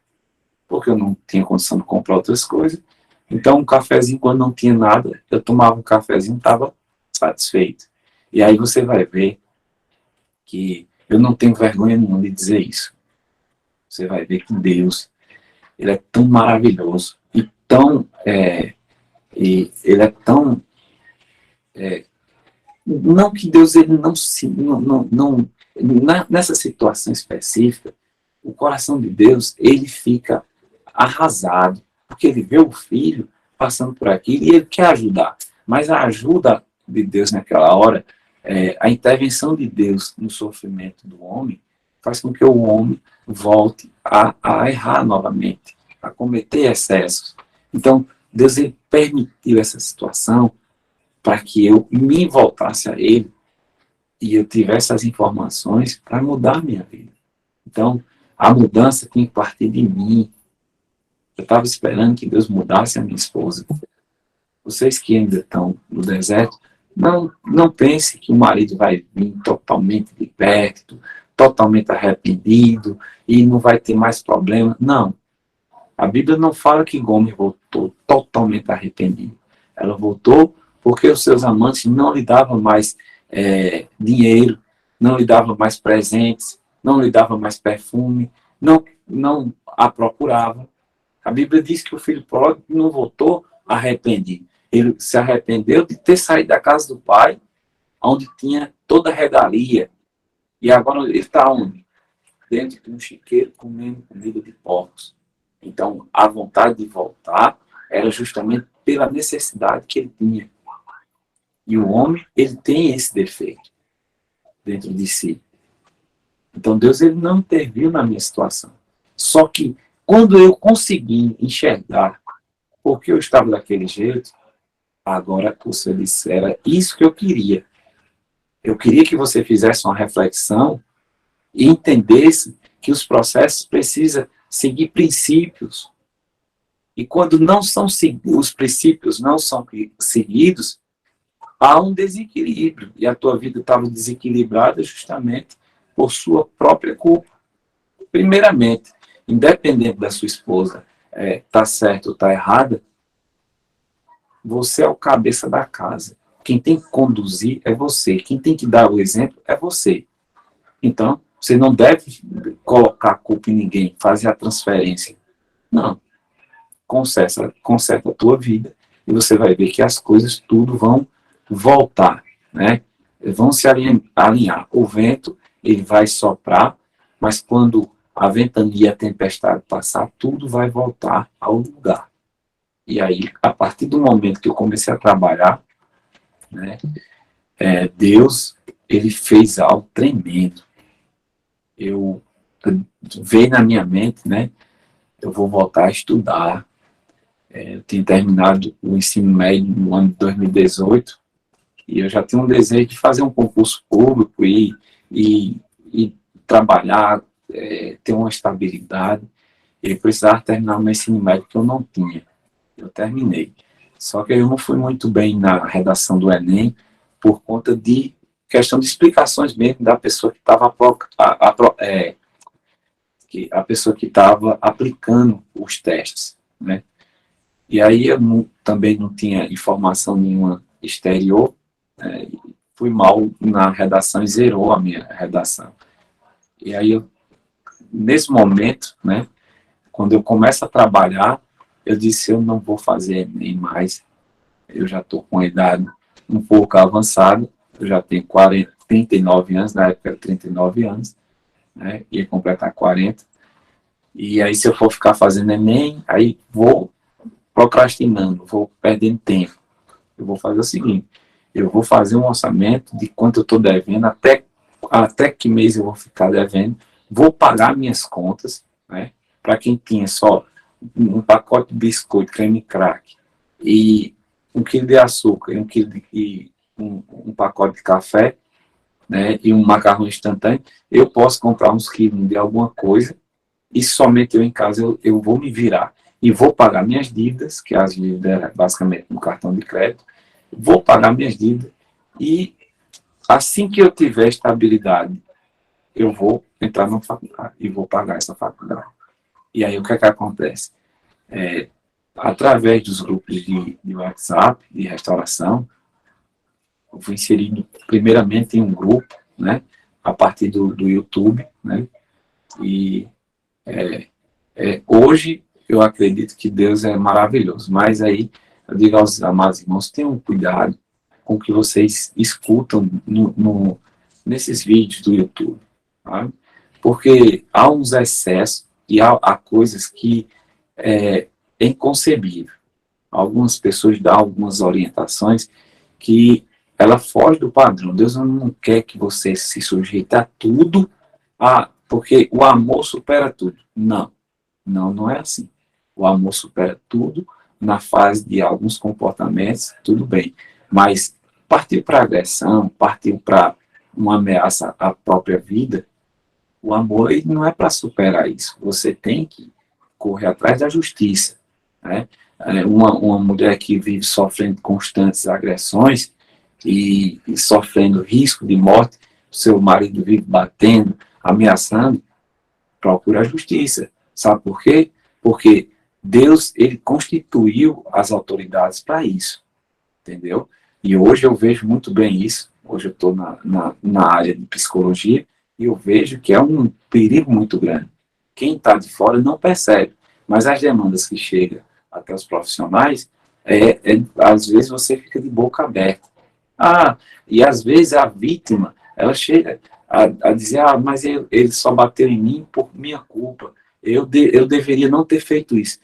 Porque eu não tinha condição de comprar outras coisas. Então, um cafezinho, quando não tinha nada, eu tomava um cafezinho e estava satisfeito. E aí você vai ver que eu não tenho vergonha nenhuma de dizer isso. Você vai ver que Deus, ele é tão maravilhoso e ele é tão... não que Deus, ele nessa situação específica, o coração de Deus, ele fica arrasado, porque ele vê o filho passando por aquilo e ele quer ajudar. Mas a ajuda de Deus naquela hora, a intervenção de Deus no sofrimento do homem, faz com que o homem volte a errar novamente, a cometer excessos. Então, Deus, ele permitiu essa situação para que eu me voltasse a ele e eu tivesse as informações para mudar a minha vida. Então, a mudança tem que partir de mim. Eu estava esperando que Deus mudasse a minha esposa. Vocês que ainda estão no deserto, não pense que o marido vai vir totalmente liberto, totalmente arrependido e não vai ter mais problema. Não. A Bíblia não fala que Gomer voltou totalmente arrependido. Ela voltou porque os seus amantes não lhe davam mais dinheiro, não lhe davam mais presentes, não lhe davam mais perfume, não a procurava. A Bíblia diz que o filho pródigo não voltou arrependido. Ele se arrependeu de ter saído da casa do pai, onde tinha toda a regalia. E agora ele está onde? Dentro de um chiqueiro comendo comida de porcos. Então, a vontade de voltar era justamente pela necessidade que ele tinha. E o homem, ele tem esse defeito dentro de si. Então, Deus, ele não interviu na minha situação. Só que, quando eu consegui enxergar porque eu estava daquele jeito, agora o Senhor disse, era isso que eu queria. Eu queria que você fizesse uma reflexão e entendesse que os processos precisam seguir princípios. E quando não são os princípios não são seguidos, há um desequilíbrio. E a tua vida estava desequilibrada justamente por sua própria culpa. Primeiramente, independente da sua esposa tá certa ou tá errada, você é o cabeça da casa. Quem tem que conduzir é você. Quem tem que dar o exemplo é você. Então, você não deve colocar a culpa em ninguém, fazer a transferência. Não. Conserta a tua vida e você vai ver que as coisas tudo vão voltar, né? Vão se alinhar. O vento, ele vai soprar, mas quando a ventania e a tempestade passar, tudo vai voltar ao lugar. E aí, a partir do momento que eu comecei a trabalhar, né, Deus, ele fez algo tremendo. Veio na minha mente, né, eu vou voltar a estudar. Eu tinha terminado o ensino médio no ano de 2018 e eu já tinha um desejo de fazer um concurso público e trabalhar, ter uma estabilidade. E precisava terminar o meu ensino médio que eu não tinha. Eu terminei. Só que eu não fui muito bem na redação do Enem por conta de questão de explicações mesmo da pessoa que estava a pessoa que estava aplicando os testes, né? E aí eu também não tinha informação nenhuma exterior, fui mal na redação e zerou a minha redação. E aí, nesse momento, né, quando eu começo a trabalhar, eu disse, eu não vou fazer nem mais. Eu já estou com a idade um pouco avançada, eu já tenho 39 anos, na época era 39 anos, né, ia completar 40. E aí, se eu for ficar fazendo Enem, aí vou procrastinando, vou perdendo tempo. Eu vou fazer o seguinte, eu vou fazer um orçamento de quanto eu estou devendo, até que mês eu vou ficar devendo, vou pagar minhas contas, né? Para quem tinha só um pacote de biscoito, creme crack, e 1 quilo de açúcar, um pacote de café, né? E um macarrão instantâneo, eu posso comprar uns quilos de alguma coisa, e somente eu em casa eu vou me virar. E vou pagar minhas dívidas, que as dívidas é basicamente no cartão de crédito, vou pagar minhas dívidas, e assim que eu tiver estabilidade, eu vou entrar na faculdade e vou pagar essa faculdade. E aí o que é que acontece? Através dos grupos de WhatsApp, de restauração, eu fui inserido primeiramente em um grupo, né, a partir do YouTube, né, e hoje eu acredito que Deus é maravilhoso, mas aí eu digo aos amados irmãos, tenham cuidado com o que vocês escutam nesses vídeos do YouTube, tá? Porque há uns excessos e há coisas que é inconcebível. Algumas pessoas dão algumas orientações que ela foge do padrão. Deus não quer que você se sujeite a tudo, porque o amor supera tudo. Não é assim. O amor supera tudo. Na fase de alguns comportamentos, tudo bem. Mas partir para agressão, partir para uma ameaça à própria vida, o amor ele não é para superar isso. Você tem que correr atrás da justiça, né? Uma mulher que vive sofrendo constantes agressões e sofrendo risco de morte, seu marido vive batendo, ameaçando, procura a justiça. Sabe por quê? Porque Deus ele constituiu as autoridades para isso, entendeu? E hoje eu vejo muito bem isso. Hoje eu estou na área de psicologia e eu vejo que é um perigo muito grande. Quem está de fora não percebe, mas as demandas que chegam até os profissionais, às vezes você fica de boca aberta. E às vezes a vítima, ela chega a dizer, mas ele só bateu em mim por minha culpa. Eu deveria não ter feito isso.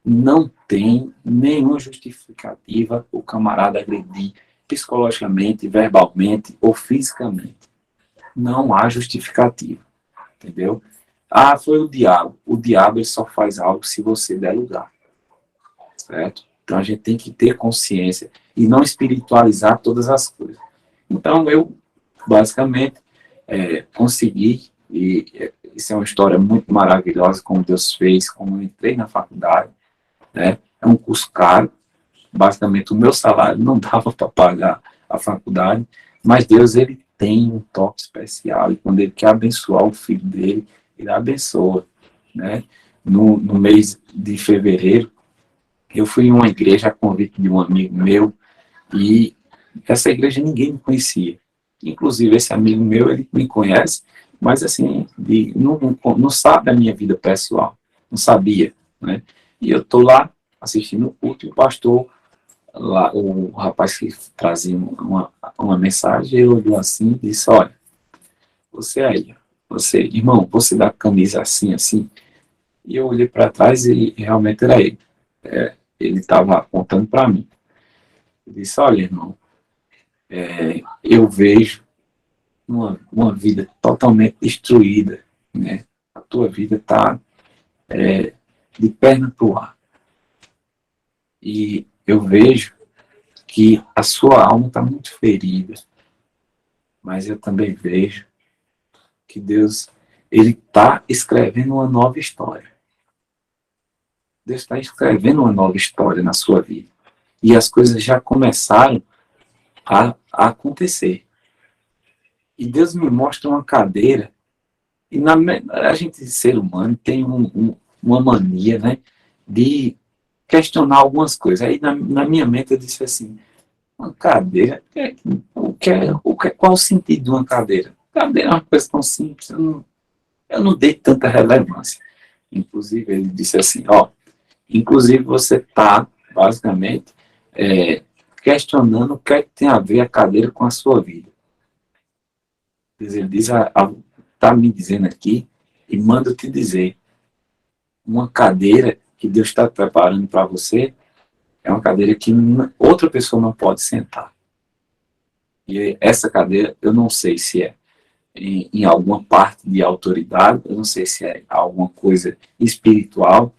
Não tem nenhuma justificativa o camarada agredir psicologicamente, verbalmente ou fisicamente. Não há justificativa, entendeu? Foi o diabo. O diabo ele só faz algo se você der lugar, certo? Então a gente tem que ter consciência e não espiritualizar todas as coisas. Então eu, basicamente, consegui, e isso é uma história muito maravilhosa, como Deus fez, como eu entrei na faculdade, né? É um curso caro, basicamente o meu salário não dava para pagar a faculdade, mas Deus ele tem um toque especial, e quando ele quer abençoar o filho dele, ele abençoa, né? No mês de fevereiro, eu fui em uma igreja a convite de um amigo meu, e essa igreja ninguém me conhecia. Inclusive, esse amigo meu, ele me conhece, mas assim, não sabe a minha vida pessoal, não sabia, né? E eu estou lá assistindo o culto, e o pastor, lá, o rapaz que trazia uma mensagem, ele olhou assim e disse, olha, irmão, você dá camisa assim, assim? E eu olhei para trás e realmente era ele. Ele estava apontando para mim. Ele disse, olha, irmão, eu vejo uma vida totalmente destruída, né? A tua vida está de perna para o ar. E eu vejo que a sua alma está muito ferida. Mas eu também vejo que Deus ele está escrevendo uma nova história. Deus está escrevendo uma nova história na sua vida. E as coisas já começaram a acontecer. E Deus me mostra uma cadeira. E a gente, ser humano, tem uma mania, né, de questionar algumas coisas. Aí na minha mente eu disse assim, uma cadeira, qual o sentido de uma cadeira? Cadeira é uma coisa tão simples, eu não dei tanta relevância. Inclusive, ele disse assim, inclusive você está, basicamente, questionando o que é que tem a ver a cadeira com a sua vida. Ele diz, está me dizendo aqui, e manda eu te dizer, uma cadeira que Deus está preparando para você, é uma cadeira que outra pessoa não pode sentar. E essa cadeira, eu não sei se é em alguma parte de autoridade, eu não sei se é alguma coisa espiritual,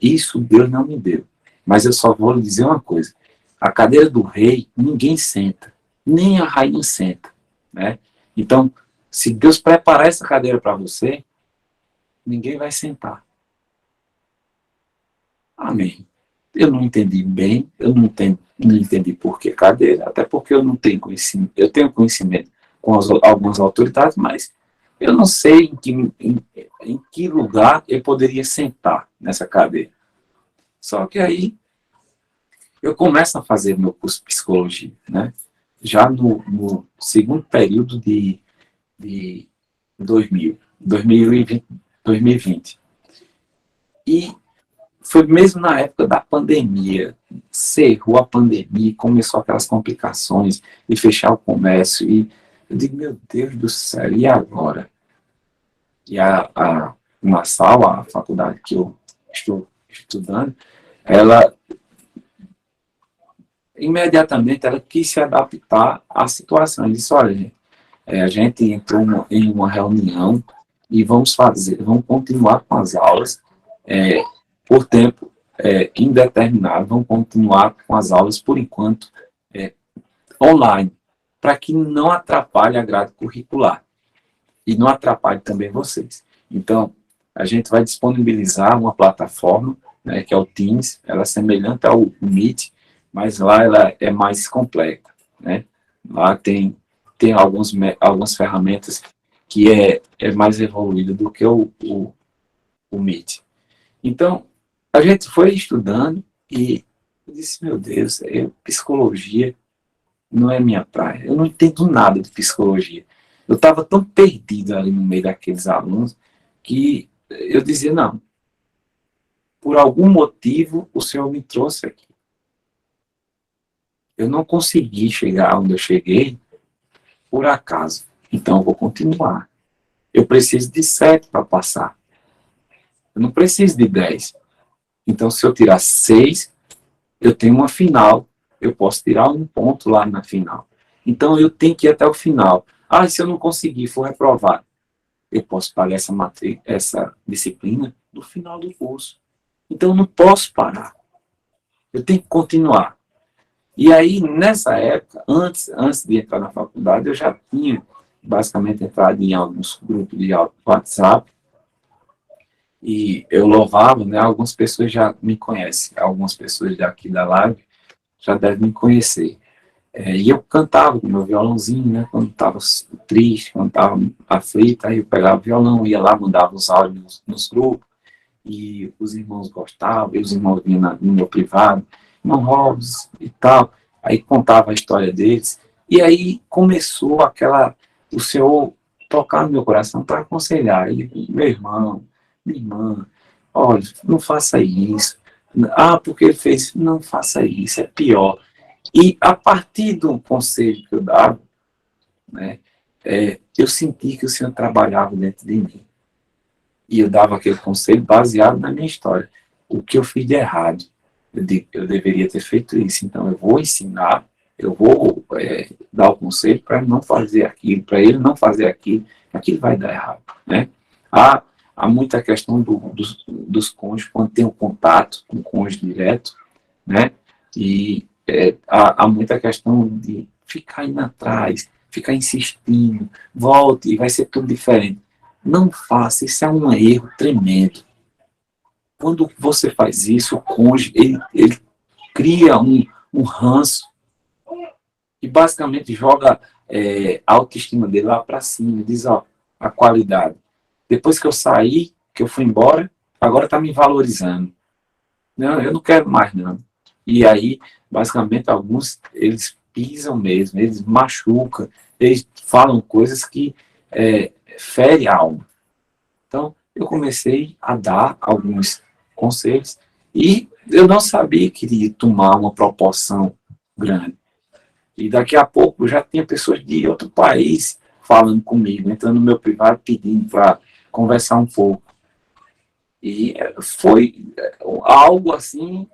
isso Deus não me deu. Mas eu só vou lhe dizer uma coisa, a cadeira do rei, ninguém senta, nem a rainha senta, né? Então, se Deus preparar essa cadeira para você, ninguém vai sentar. Amém. Eu não entendi bem, eu não entendi por que cadeira, até porque eu não tenho conhecimento, eu tenho conhecimento com algumas autoridades, mas eu não sei em que lugar eu poderia sentar nessa cadeira. Só que aí eu começo a fazer meu curso de psicologia, né? Já no segundo período de 2020. E foi mesmo na época da pandemia, cerrou a pandemia, começou aquelas complicações, e fechar o comércio, e eu digo, meu Deus do céu, e agora? E uma sala, a faculdade que eu estou estudando, ela imediatamente ela quis se adaptar à situação. Ela disse, olha, a gente entrou em uma reunião e vamos continuar com as aulas por tempo indeterminado, vamos continuar com as aulas por enquanto online, para que não atrapalhe a grade curricular e não atrapalhe também vocês. Então, a gente vai disponibilizar uma plataforma, né, que é o Teams, ela é semelhante ao Meet, mas lá ela é mais completa, né? Lá tem algumas ferramentas que é mais evoluída do que o Meet. Então, a gente foi estudando e eu disse, meu Deus, psicologia não é minha praia. Eu não entendo nada de psicologia. Eu estava tão perdido ali no meio daqueles alunos que eu dizia, não, por algum motivo o Senhor me trouxe aqui. Eu não consegui chegar onde eu cheguei por acaso. Então eu vou continuar. Eu preciso de 7 para passar. Eu não preciso de 10. Então se eu tirar 6, eu tenho uma final. Eu posso tirar um ponto lá na final. Então eu tenho que ir até o final. Se eu não conseguir, for reprovado, eu posso pagar essa disciplina no final do curso. Então eu não posso parar. Eu tenho que continuar. E aí, nessa época, antes de entrar na faculdade, eu já tinha basicamente entrado em alguns grupos de WhatsApp e eu louvava, né? Algumas pessoas já me conhecem, algumas pessoas daqui da live já devem me conhecer. E eu cantava com meu violãozinho, né? Quando estava triste, quando estava aflito, aí eu pegava o violão, ia lá, mandava os áudios nos grupos, e os irmãos gostavam, e os irmãos vinham no meu privado, irmão Robson e tal, aí contava a história deles, e aí começou o Senhor tocar no meu coração para aconselhar, ele, meu irmão, minha irmã, olha, não faça isso, porque ele fez, não faça isso, é pior. E a partir do conselho que eu dava, né, eu senti que o Senhor trabalhava dentro de mim. E eu dava aquele conselho baseado na minha história. O que eu fiz de errado? Eu deveria ter feito isso. Então eu vou ensinar, eu vou dar o conselho para não fazer aquilo, para ele não fazer aquilo, aquilo vai dar errado. Né? Há muita questão dos cônjuges, quando tem um contato com o cônjuge direto, né? E há muita questão de ficar indo atrás, ficar insistindo, volte e vai ser tudo diferente. Não faça, isso é um erro tremendo. Quando você faz isso, o cônjuge, ele cria um ranço e basicamente joga a autoestima dele lá para cima, diz, a qualidade. Depois que eu saí, que eu fui embora, agora está me valorizando. Não, eu não quero mais, não. E aí, basicamente, alguns, eles pisam mesmo, eles machucam, eles falam coisas que ferem a alma. Então, eu comecei a dar alguns conselhos e eu não sabia que iria tomar uma proporção grande. E daqui a pouco já tinha pessoas de outro país falando comigo, entrando no meu privado pedindo para conversar um pouco. E foi algo assim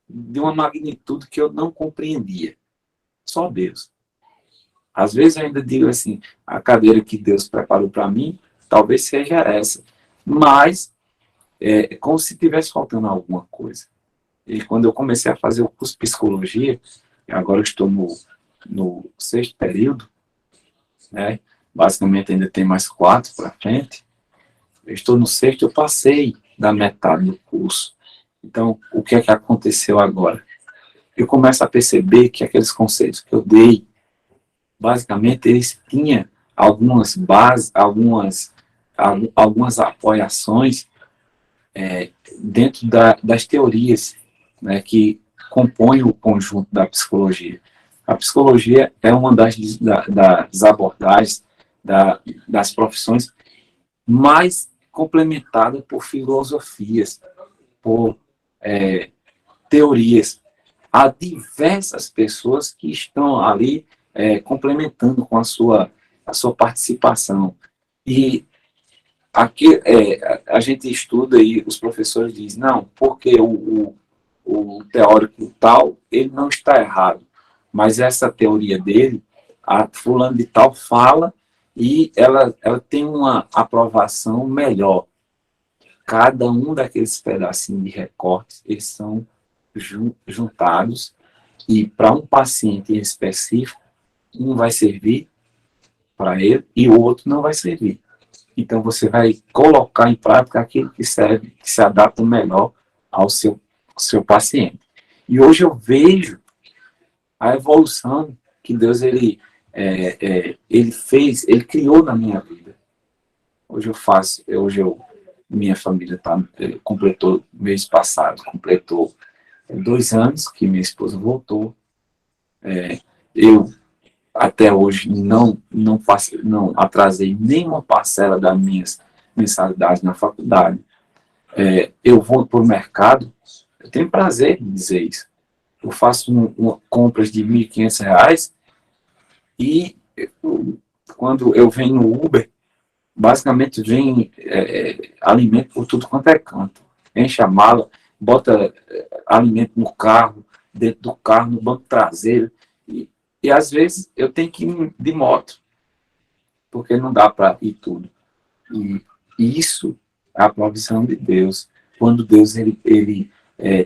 de uma magnitude que eu não compreendia. Só Deus. Às vezes eu ainda digo assim, a cadeira que Deus preparou para mim, talvez seja essa. Mas é como se estivesse faltando alguma coisa. E quando eu comecei a fazer o curso de psicologia, agora eu estou no 6º período, né? Basicamente ainda tem mais 4 para frente. Eu estou no 6º, eu passei da metade do curso. Então, o que é que aconteceu agora? Eu começo a perceber que aqueles conceitos que eu dei, basicamente, eles tinham algumas bases, algumas apoiações dentro das teorias, né, que compõem o conjunto da psicologia. A psicologia é uma das abordagens das profissões mais complementada por filosofias, por teorias. Há diversas pessoas que estão ali complementando com a sua participação. E aqui a gente estuda e os professores dizem, não, porque o teórico tal, ele não está errado, mas essa teoria dele, a fulano de tal fala e ela tem uma aprovação melhor. Cada um daqueles pedacinhos de recortes, eles são juntados e para um paciente em específico, um vai servir para ele e o outro não vai servir. Então, você vai colocar em prática aquilo que serve, que se adapta melhor ao seu paciente. E hoje eu vejo a evolução que Deus ele fez, ele criou na minha vida. Minha família completou, mês passado, completou 2 anos que minha esposa voltou. Eu até hoje não atrasei nenhuma parcela das minhas mensalidades na faculdade. Eu vou para o mercado, eu tenho prazer em dizer isso. Eu faço compras de R$ 1.500 e quando eu venho no Uber, basicamente vem alimento por tudo quanto é canto. Enche a mala, bota alimento no carro, dentro do carro, no banco traseiro. E às vezes eu tenho que ir de moto, porque não dá para ir tudo. E isso é a provisão de Deus. Quando Deus ele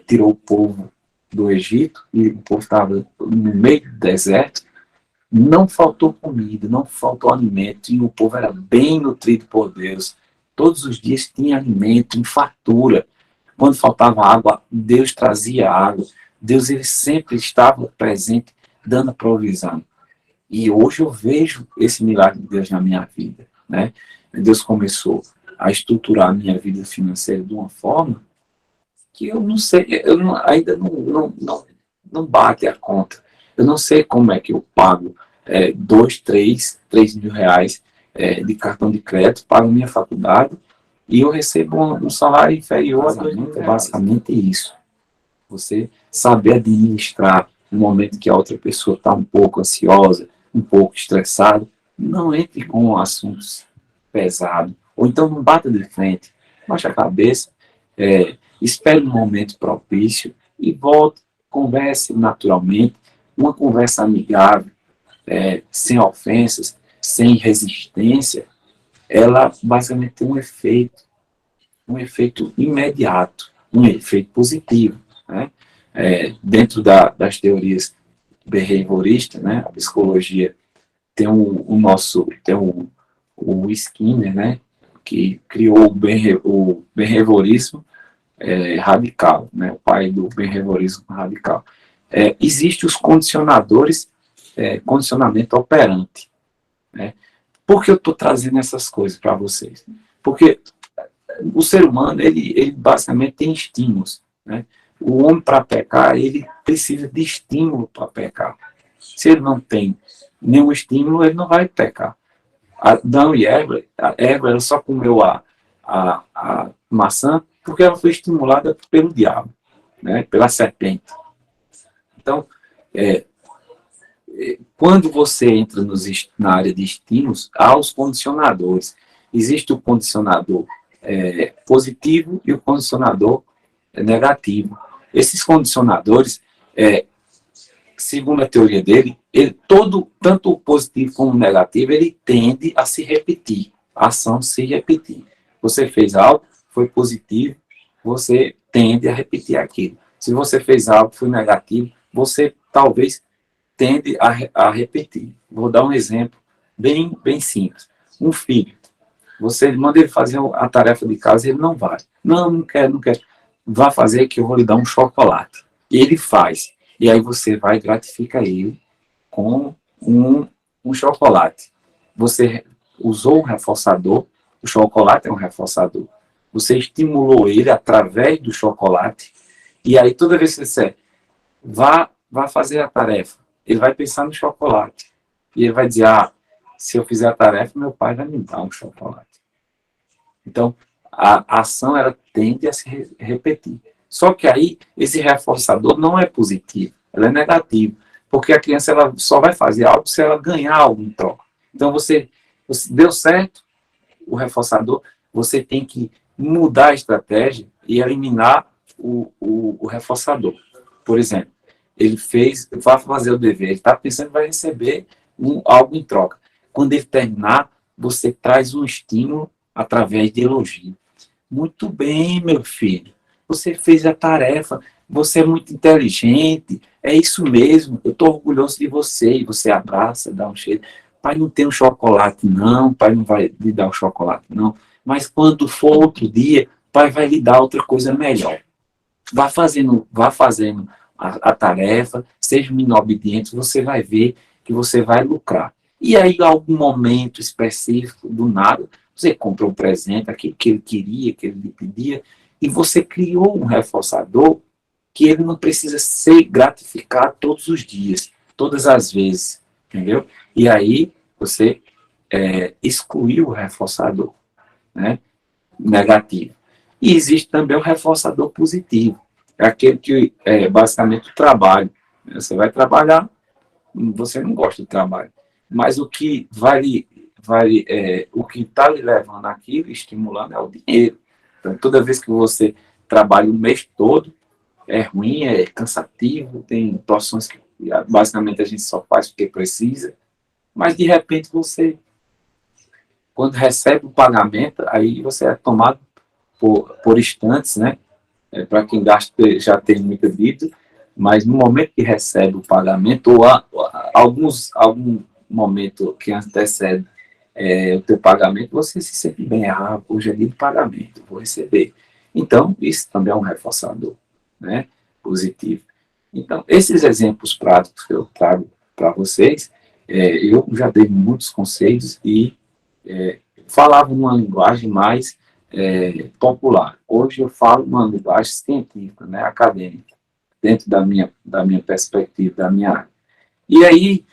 tirou o povo do Egito, e o povo estava no meio do deserto, não faltou comida, não faltou alimento, e o povo era bem nutrido por Deus. Todos os dias tinha alimento, em fartura. Quando faltava água, Deus trazia água. Deus ele sempre estava presente, dando a provisão. E hoje eu vejo esse milagre de Deus na minha vida, né? Deus começou a estruturar a minha vida financeira de uma forma que eu não sei, ainda não bate a conta. Eu não sei como é que eu pago 3 mil reais de cartão de crédito, pago minha faculdade e eu recebo um salário inferior a 2 mil reais. É basicamente isso. Você saber administrar no momento que a outra pessoa está um pouco ansiosa, um pouco estressada, não entre com assuntos pesados. Ou então não bata de frente, baixa a cabeça, espere um momento propício e volte, converse naturalmente, uma conversa amigável, sem ofensas, sem resistência, ela basicamente tem um efeito imediato, um efeito positivo, né? Dentro das teorias behavioristas, né, a psicologia tem o Skinner, né, que criou o behaviorismo radical, né, o pai do behaviorismo radical. Existem os condicionadores, condicionamento operante, né? Por que eu estou trazendo essas coisas para vocês? Porque o ser humano, ele basicamente tem estímulos, né? O homem, para pecar, ele precisa de estímulo para pecar. Se ele não tem nenhum estímulo, ele não vai pecar. Adão e Eva, ela só comeu a maçã porque ela foi estimulada pelo diabo, né, pela serpente. Então, quando você entra na área de estímulos, há os condicionadores. Existe o condicionador positivo e o condicionador negativo. Esses condicionadores, segundo a teoria dele, tanto o positivo como o negativo, ele tende a se repetir, a ação se repetir. Você fez algo, foi positivo, você tende a repetir aquilo. Se você fez algo, foi negativo, você talvez tende a repetir. Vou dar um exemplo bem simples. Um filho, você manda ele fazer a tarefa de casa e ele não vai. Não quero. Vá fazer que eu vou lhe dar um chocolate. E ele faz. E aí você vai e gratifica ele com um chocolate. Você usou um reforçador, o chocolate é um reforçador. Você estimulou ele através do chocolate, e aí toda vez que você disser, vá fazer a tarefa, ele vai pensar no chocolate. E ele vai dizer, se eu fizer a tarefa, meu pai vai me dar um chocolate. Então, a ação, ela tende a se repetir. Só que aí, esse reforçador não é positivo, ela é negativo. Porque a criança ela só vai fazer algo se ela ganhar algo em troca. Então, você deu certo o reforçador, você tem que mudar a estratégia e eliminar o reforçador. Por exemplo, ele vai fazer o dever, ele está pensando que vai receber algo em troca. Quando ele terminar, você traz um estímulo através de elogio. Muito bem, meu filho. Você fez a tarefa. Você é muito inteligente. É isso mesmo. Eu estou orgulhoso de você. E você abraça, dá um cheiro. Pai não tem um chocolate, não. Pai não vai lhe dar o chocolate, não. Mas quando for outro dia, pai vai lhe dar outra coisa melhor. Vá fazendo a tarefa. Seja obediente. Você vai ver que você vai lucrar. E aí, em algum momento específico, do nada, você comprou um presente, aquilo que ele queria, que ele lhe pedia, e você criou um reforçador que ele não precisa ser gratificado todos os dias, todas as vezes, entendeu? E aí você excluiu o reforçador, né, negativo. E existe também o reforçador positivo, é aquele que é basicamente o trabalho. Você vai trabalhar, você não gosta do trabalho, mas o que o que está lhe levando aquilo, estimulando, é o dinheiro. Então, toda vez que você trabalha o mês todo, é ruim, é cansativo, tem profissões que basicamente a gente só faz porque precisa, mas de repente você, quando recebe o pagamento, aí você é tomado por instantes, né? Para quem gasta, já tem muita dívida, mas no momento que recebe o pagamento, ou algum momento que antecede o teu pagamento, você se sente bem, hoje é dia de pagamento, vou receber. Então, isso também é um reforçador, né, positivo. Então, esses exemplos práticos que eu trago para vocês, eu já dei muitos conselhos e falava uma linguagem mais popular. Hoje eu falo uma linguagem científica, né, acadêmica, dentro da minha perspectiva, da minha área. E aí,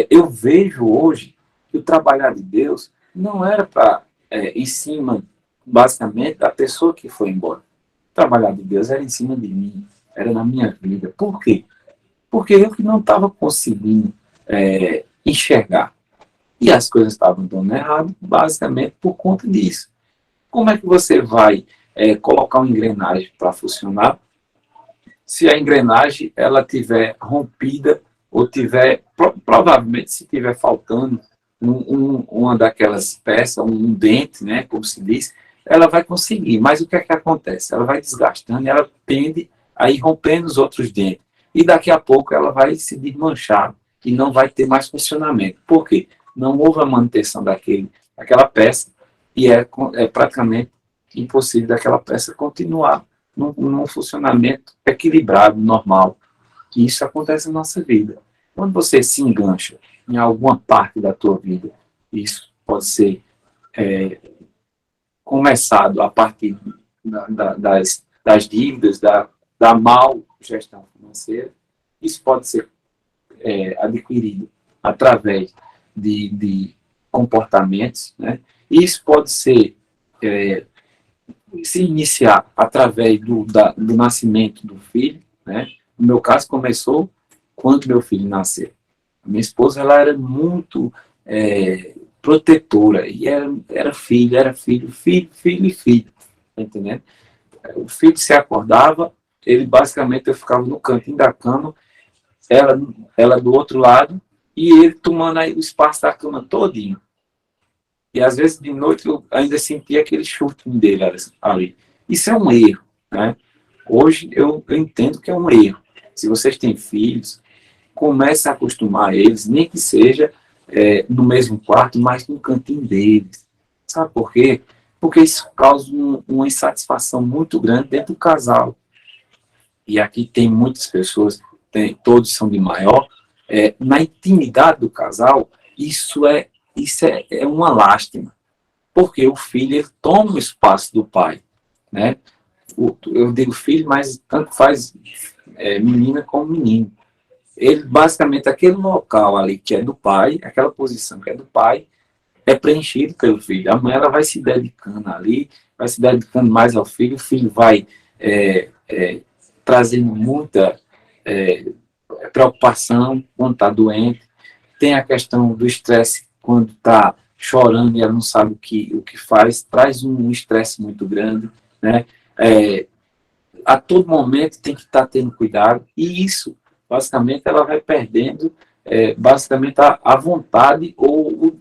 eu vejo hoje que o trabalhar de Deus não era para em cima, basicamente, da pessoa que foi embora. O trabalhar de Deus era em cima de mim, era na minha vida. Por quê? Porque eu que não estava conseguindo enxergar. E as coisas estavam dando errado, basicamente, por conta disso. Como é que você vai colocar uma engrenagem para funcionar se a engrenagem ela tiver rompida ou tiver, provavelmente, se tiver faltando uma daquelas peças, um dente, né, como se diz, ela vai conseguir. Mas o que é que acontece? Ela vai desgastando e ela tende a ir rompendo os outros dentes. E daqui a pouco ela vai se desmanchar e não vai ter mais funcionamento. Por quê? Não houve a manutenção daquela peça e é praticamente impossível daquela peça continuar num funcionamento equilibrado, normal. E isso acontece na nossa vida. Quando você se engancha em alguma parte da tua vida, isso pode ser começado a partir das dívidas, da mal gestão financeira. Isso pode ser adquirido através de comportamentos, né? Isso pode ser se iniciar através do nascimento do filho, né? No meu caso, começou quando meu filho nasceu. A minha esposa, ela era muito protetora, e era filho, filho e filho, tá entendendo? O filho se acordava, ele basicamente, eu ficava no cantinho da cama, ela do outro lado, e ele tomando aí o espaço da cama todinho. E às vezes de noite eu ainda sentia aquele chute dele ali. Isso é um erro, né? Hoje eu entendo que é um erro. Se vocês têm filhos, comece a acostumar eles, nem que seja no mesmo quarto, mas no cantinho deles. Sabe por quê? Porque isso causa uma insatisfação muito grande dentro do casal. E aqui tem muitas pessoas, todos são de maior, na intimidade do casal, isso é uma lástima, porque o filho ele toma o espaço do pai, né? Eu digo filho, mas tanto faz menina como menino. Ele, basicamente, aquele local ali que é do pai, aquela posição que é do pai, é preenchido pelo filho. A mãe ela vai se dedicando ali, vai se dedicando mais ao filho, o filho vai trazendo muita preocupação quando está doente. Tem a questão do estresse quando está chorando e ela não sabe o que faz, traz um estresse muito grande, né? A todo momento tem que estar tendo cuidado, e isso, basicamente, ela vai perdendo, basicamente, a vontade ou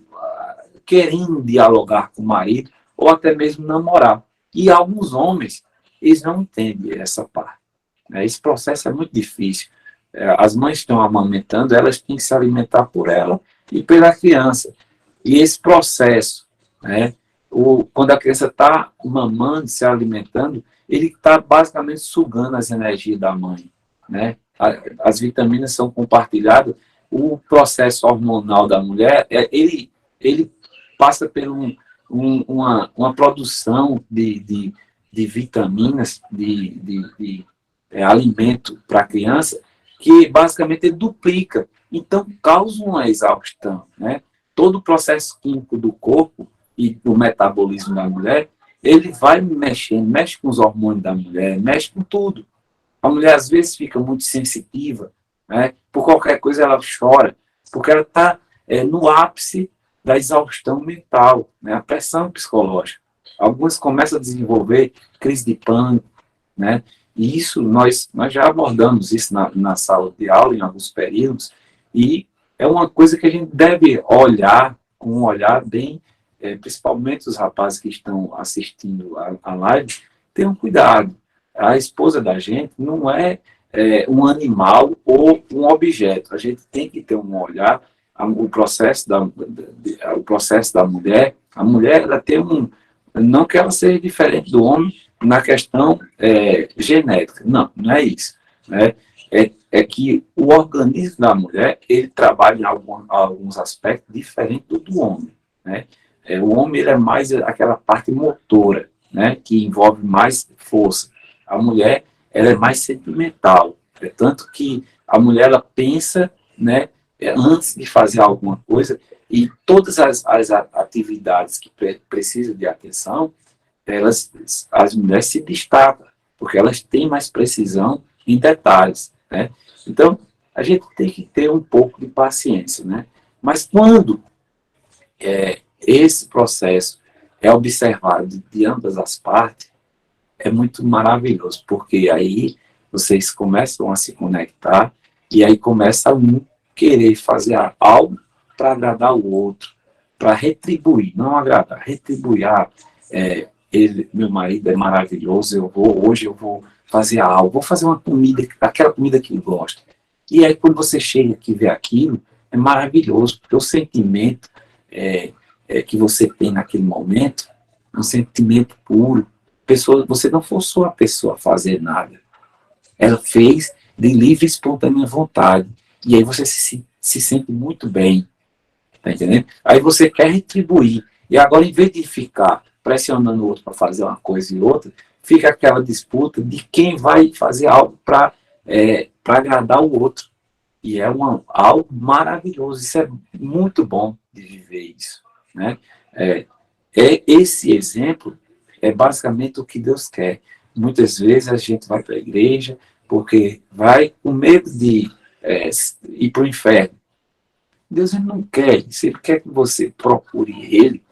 querendo dialogar com o marido, ou até mesmo namorar. E alguns homens, eles não entendem essa parte, né? Esse processo é muito difícil. As mães estão amamentando, elas têm que se alimentar por ela e pela criança. E esse processo, né, quando a criança está mamando, se alimentando, ele está basicamente sugando as energias da mãe, né? As vitaminas são compartilhadas. O processo hormonal da mulher, ele passa por uma produção de vitaminas, de alimento para a criança, que basicamente ele duplica. Então, causa uma exaustão, né? Todo o processo químico do corpo e do metabolismo da mulher, ele vai mexendo, mexe com os hormônios da mulher, mexe com tudo. A mulher, às vezes, fica muito sensitiva, né? Por qualquer coisa ela chora, porque ela está no ápice da exaustão mental, né? A pressão psicológica. Algumas começam a desenvolver crise de pânico, né? E isso, nós já abordamos isso na sala de aula, em alguns períodos, e é uma coisa que a gente deve olhar com um olhar bem, principalmente os rapazes que estão assistindo a live, tenham cuidado. A esposa da gente não é um animal ou um objeto. A gente tem que ter um olhar, o processo da mulher. A mulher, ela tem não que ela seja diferente do homem na questão genética. Não, não é isso, né? É que o organismo da mulher, ele trabalha em alguns aspectos diferentes do homem, né? O homem, ele é mais aquela parte motora, né? Que envolve mais força. A mulher, ela é mais sentimental. Tanto que a mulher, ela pensa, né? Antes de fazer alguma coisa, e todas as atividades que precisam de atenção, as mulheres se destacam, porque elas têm mais precisão em detalhes, né? Então, a gente tem que ter um pouco de paciência, né? Mas quando esse processo é observado de ambas as partes, é muito maravilhoso, porque aí vocês começam a se conectar e aí começa um querer fazer algo para agradar o outro, para retribuir, não agradar, retribuir. Meu marido é maravilhoso, hoje eu vou fazer algo, vou fazer uma comida, aquela comida que ele gosta. E aí quando você chega aqui e vê aquilo, é maravilhoso, porque o sentimento que você tem naquele momento, um sentimento puro. Você não forçou a pessoa a fazer nada. Ela fez de livre e espontânea vontade. E aí você se sente muito bem. Tá entendendo? Aí você quer retribuir. E agora, em vez de ficar pressionando o outro para fazer uma coisa e outra, fica aquela disputa de quem vai fazer algo para agradar o outro. E é algo maravilhoso. Isso é muito bom de viver isso, né? Esse exemplo é basicamente o que Deus quer. Muitas vezes a gente vai para a igreja porque vai com medo de ir para o inferno. Deus ele não quer isso, Ele quer que você procure Ele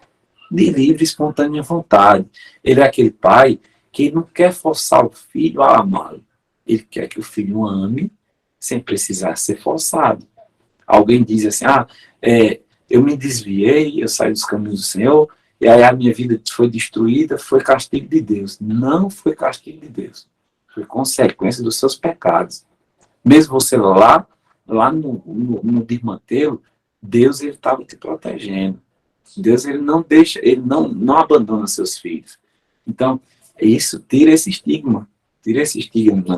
de livre e espontânea vontade. Ele é aquele pai que não quer forçar o filho a amá-lo. Ele quer que o filho ame sem precisar ser forçado. Alguém diz assim, eu me desviei, eu saí dos caminhos do Senhor, e aí a minha vida foi destruída, foi castigo de Deus. Não foi castigo de Deus. Foi consequência dos seus pecados. Mesmo você lá no desmantelo, Deus estava te protegendo. Deus ele não deixa, ele não abandona seus filhos. Então, isso tira esse estigma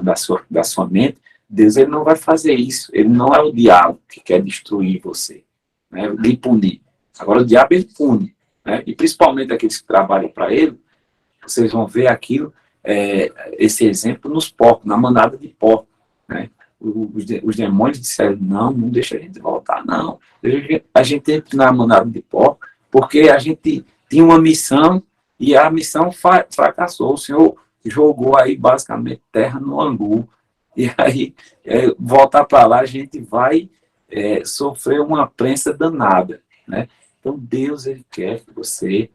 da sua mente. Deus ele não vai fazer isso. Ele não é o diabo que quer destruir você, né, lhe punir. Agora, o diabo ele pune, né, e principalmente aqueles que trabalham para ele, vocês vão ver aquilo, esse exemplo nos porcos, na manada de porcos, né? Os demônios disseram, não deixa a gente voltar, não. A gente entra na manada de porcos, porque a gente tinha uma missão e a missão fracassou. O Senhor jogou aí basicamente terra no angu. E aí, voltar para lá, a gente vai sofrer uma prensa danada, né? Então, Deus ele quer que você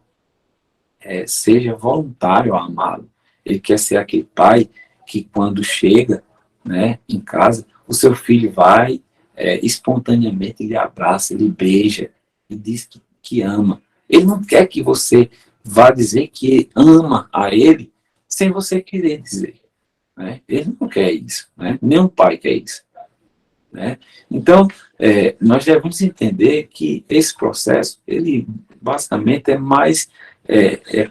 seja voluntário a amá-lo. Ele quer ser aquele pai que, quando chega, né, em casa, o seu filho vai espontaneamente, ele abraça, ele beija, e diz que ama. Ele não quer que você vá dizer que ama a ele sem você querer dizer, né? Ele não quer isso, né? Nenhum pai quer isso, né? Então, nós devemos entender que esse processo, ele basicamente é mais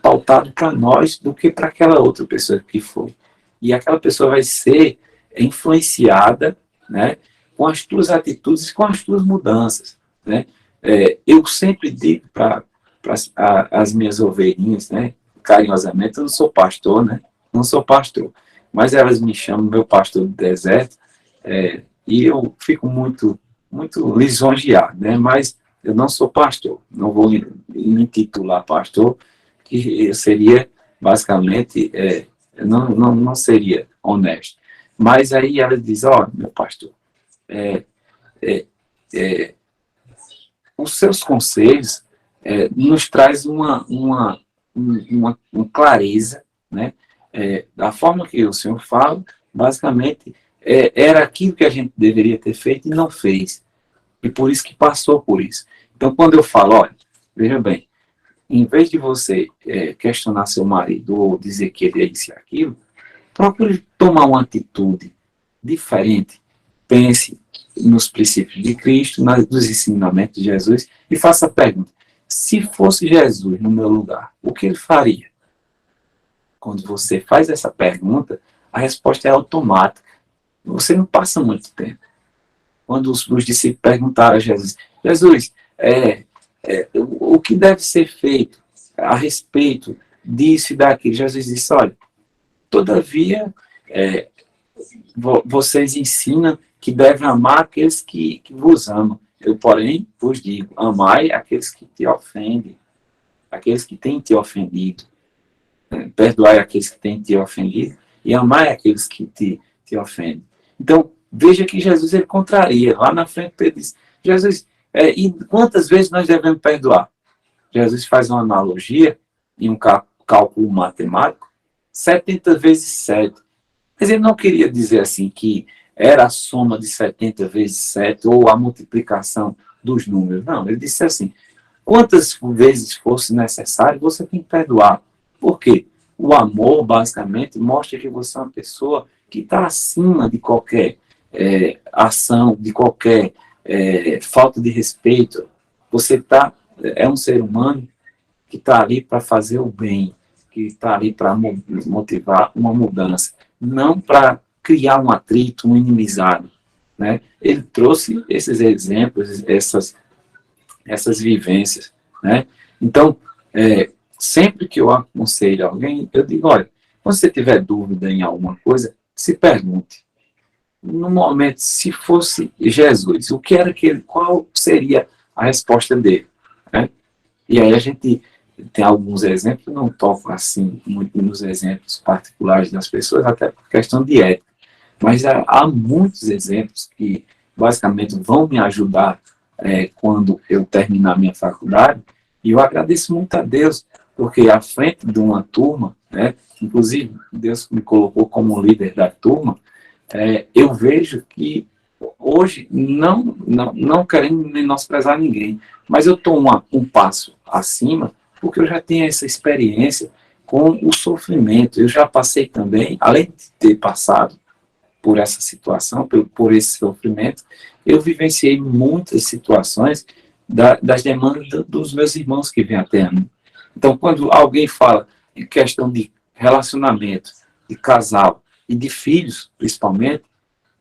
pautado para nós do que para aquela outra pessoa que foi. E aquela pessoa vai ser influenciada, né, com as tuas atitudes e com as tuas mudanças, né? Eu sempre digo para as minhas ovelhinhas, né, carinhosamente, eu não sou pastor, né? Não sou pastor, mas elas me chamam meu pastor do deserto, e eu fico muito, muito lisonjeado, né? Mas eu não sou pastor, não vou me intitular pastor, que eu seria, basicamente, não seria honesto. Mas aí ela diz, meu pastor, os seus conselhos nos traz uma clareza, né? Da forma que o Senhor fala, basicamente, era aquilo que a gente deveria ter feito e não fez. E por isso que passou por isso. Então, quando eu falo, olha, veja bem, em vez de você questionar seu marido ou dizer que ele é isso e aquilo, procure tomar uma atitude diferente. Pense nos princípios de Cristo, nos ensinamentos de Jesus e faça a pergunta, se fosse Jesus no meu lugar, o que ele faria? Quando você faz essa pergunta, a resposta é automática. Você não passa muito tempo. Quando os discípulos perguntaram a Jesus, o que deve ser feito a respeito disso e daquilo? Jesus disse, olha, todavia, vocês ensinam que devem amar aqueles que vos amam. Eu, porém, vos digo, amai aqueles que te ofendem, aqueles que têm te ofendido. Perdoai aqueles que têm te ofendido e amai aqueles que te ofendem. Então, veja que Jesus ele contraria. Lá na frente, Pedro diz, Jesus, e quantas vezes nós devemos perdoar? Jesus faz uma analogia em um cálculo matemático, 70 vezes 7. Mas ele não queria dizer assim que era a soma de 70 vezes 7 ou a multiplicação dos números. Não, ele disse assim, quantas vezes fosse necessário, você tem que perdoar. Por quê? O amor, basicamente, mostra que você é uma pessoa que está acima de qualquer ação, de qualquer falta de respeito. Você é um ser humano que está ali para fazer o bem, que está ali para motivar uma mudança, não para criar um atrito, um inimizado, né? Ele trouxe esses exemplos, essas vivências, né? Então, sempre que eu aconselho alguém, eu digo, olha, quando você tiver dúvida em alguma coisa, se pergunte. No momento, se fosse Jesus, qual seria a resposta dele, né? E aí a gente tem alguns exemplos, não toco assim muito nos exemplos particulares das pessoas, até por questão de ética, mas há muitos exemplos que basicamente vão me ajudar quando eu terminar minha faculdade, e eu agradeço muito a Deus, porque à frente de uma turma, né, inclusive Deus me colocou como líder da turma, eu vejo que hoje, não querendo menosprezar ninguém, mas eu estou um passo acima, porque eu já tenho essa experiência com o sofrimento. Eu já passei também, além de ter passado por essa situação, por esse sofrimento, eu vivenciei muitas situações das demandas dos meus irmãos que vêm até mim. Então, quando alguém fala em questão de relacionamento, de casal e de filhos, principalmente,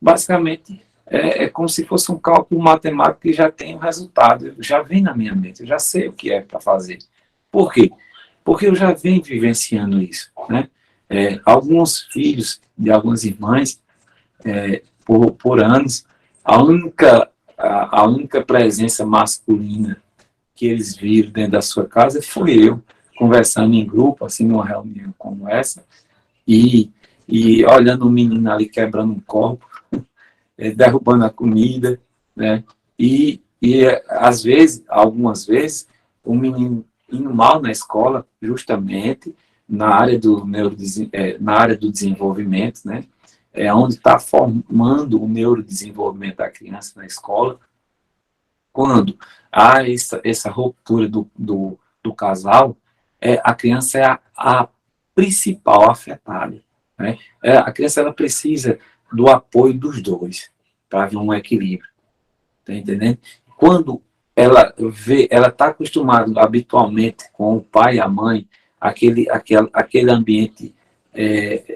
basicamente é como se fosse um cálculo matemático que já tem o resultado, já vem na minha mente, eu já sei o que é para fazer. Por quê? Porque eu já venho vivenciando isso, né? Alguns filhos de algumas irmãs, por anos, a única presença masculina que eles viram dentro da sua casa fui eu, conversando em grupo, assim, numa reunião como essa, e olhando o menino ali quebrando um copo, derrubando a comida, né? E às vezes, algumas vezes, o menino indo mal na escola, justamente na área na área do desenvolvimento, né? Onde está formando o neurodesenvolvimento da criança na escola. Quando há essa ruptura do casal, a criança é a principal afetada, né? A criança ela precisa do apoio dos dois para haver um equilíbrio, tá entendendo? Quando ela está acostumada habitualmente com o pai e a mãe, aquele ambiente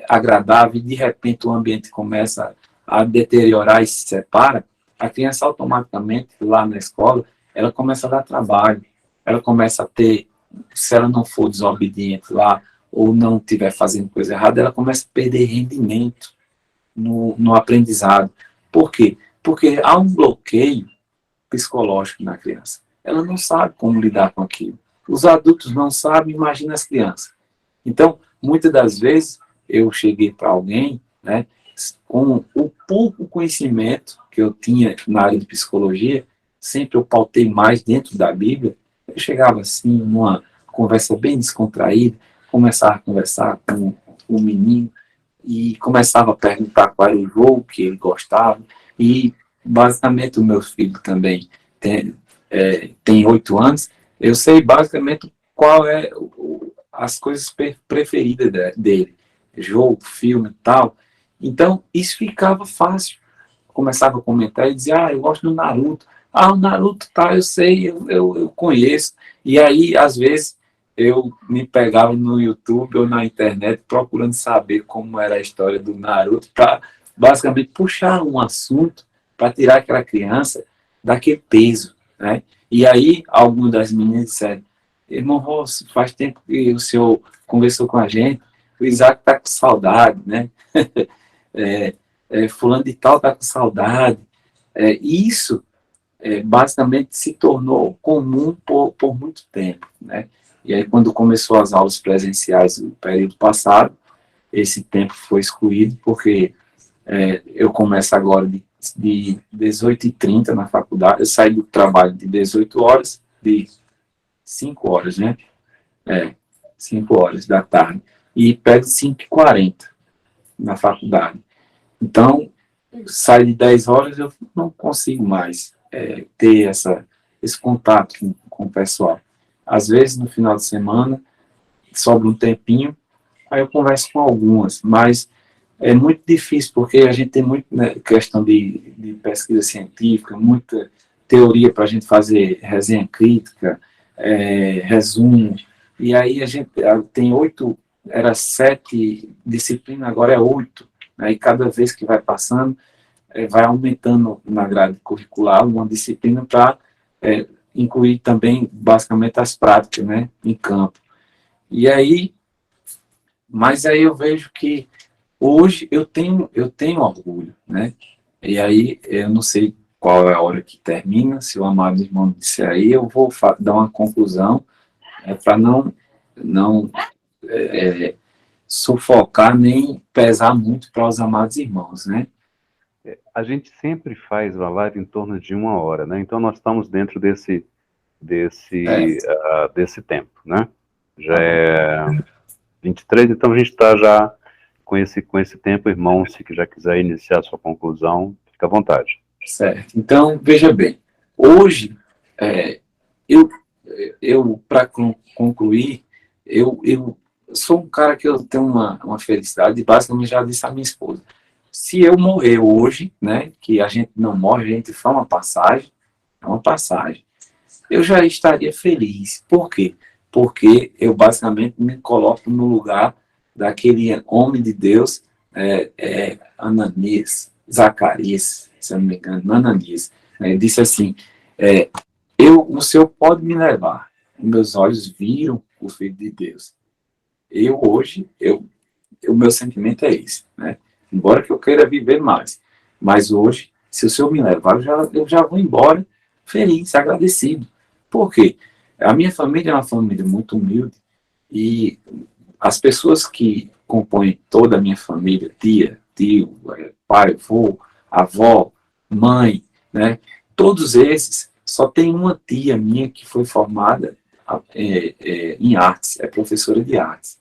agradável, e de repente o ambiente começa a deteriorar e se separa, a criança automaticamente, lá na escola, ela começa a dar trabalho, ela começa a ter, se ela não for desobediente lá, ou não estiver fazendo coisa errada, ela começa a perder rendimento no aprendizado. Por quê? Porque há um bloqueio psicológico na criança. Ela não sabe como lidar com aquilo. Os adultos não sabem, imagina as crianças. Então, muitas das vezes, eu cheguei para alguém, né, com o pouco conhecimento que eu tinha na área de psicologia, sempre eu pautei mais dentro da Bíblia, eu chegava assim, numa conversa bem descontraída, começava a conversar com o menino, e começava a perguntar qual era o jogo que ele gostava, e basicamente o meu filho também tem 8 anos, eu sei basicamente qual é as coisas preferidas dele, jogo, filme e tal. Então, isso ficava fácil. Começava a comentar e dizia, eu gosto do Naruto. O Naruto, tá, eu sei, eu conheço. E aí, às vezes, eu me pegava no YouTube ou na internet procurando saber como era a história do Naruto para, basicamente, puxar um assunto para tirar aquela criança daquele peso, né? E aí, algumas das meninas disseram, irmão Rossi, faz tempo que o senhor conversou com a gente, o Isaac está com saudade, né? Fulano de tal está com saudade. Isso, basicamente, se tornou comum por muito tempo, né? E aí, quando começou as aulas presenciais no período passado, esse tempo foi excluído, porque eu começo agora de 18h30 na faculdade, eu saio do trabalho de 18 horas, de 5 horas, né? 5 horas da tarde, e pego 5h40 na faculdade. Então, sai de 10 horas, eu não consigo mais ter esse contato com o pessoal. Às vezes, no final de semana, sobra um tempinho, aí eu converso com algumas, mas é muito difícil, porque a gente tem muita, né, questão de pesquisa científica, muita teoria para a gente fazer resenha crítica, resumo, e aí a gente tem 8, era 7 disciplinas, agora é 8, né, e cada vez que vai passando, vai aumentando na grade curricular uma disciplina para incluir também, basicamente, as práticas, né, em campo. E aí, mas aí eu vejo que hoje eu tenho orgulho, né? E aí eu não sei qual é a hora que termina, se o amado irmão disser aí, eu vou dar uma conclusão para não sufocar nem pesar muito para os amados irmãos, né? A gente sempre faz uma live em torno de 1 hora, né? Então nós estamos dentro desse tempo, né? Já é 23, então a gente está já com esse tempo, irmão, se já quiser iniciar a sua conclusão, fica à vontade. Certo. Então, veja bem, hoje, eu para concluir, eu sou um cara que eu tenho uma felicidade, basicamente já disse à minha esposa, se eu morrer hoje, né, que a gente não morre, a gente faz é uma passagem, eu já estaria feliz. Por quê? Porque eu basicamente me coloco no lugar daquele homem de Deus, Ananias, Zacarias, se eu não me engano, Ananias, disse assim, o Senhor pode me levar, meus olhos viram o Filho de Deus. Hoje, o meu sentimento é esse, né? Embora que eu queira viver mais, mas hoje, se o Senhor me levar, eu já vou embora feliz, agradecido. Por quê? A minha família é uma família muito humilde e as pessoas que compõem toda a minha família, tia, tio, pai, avô, avó, mãe, né? Todos esses, só tem uma tia minha que foi formada em artes, é professora de artes.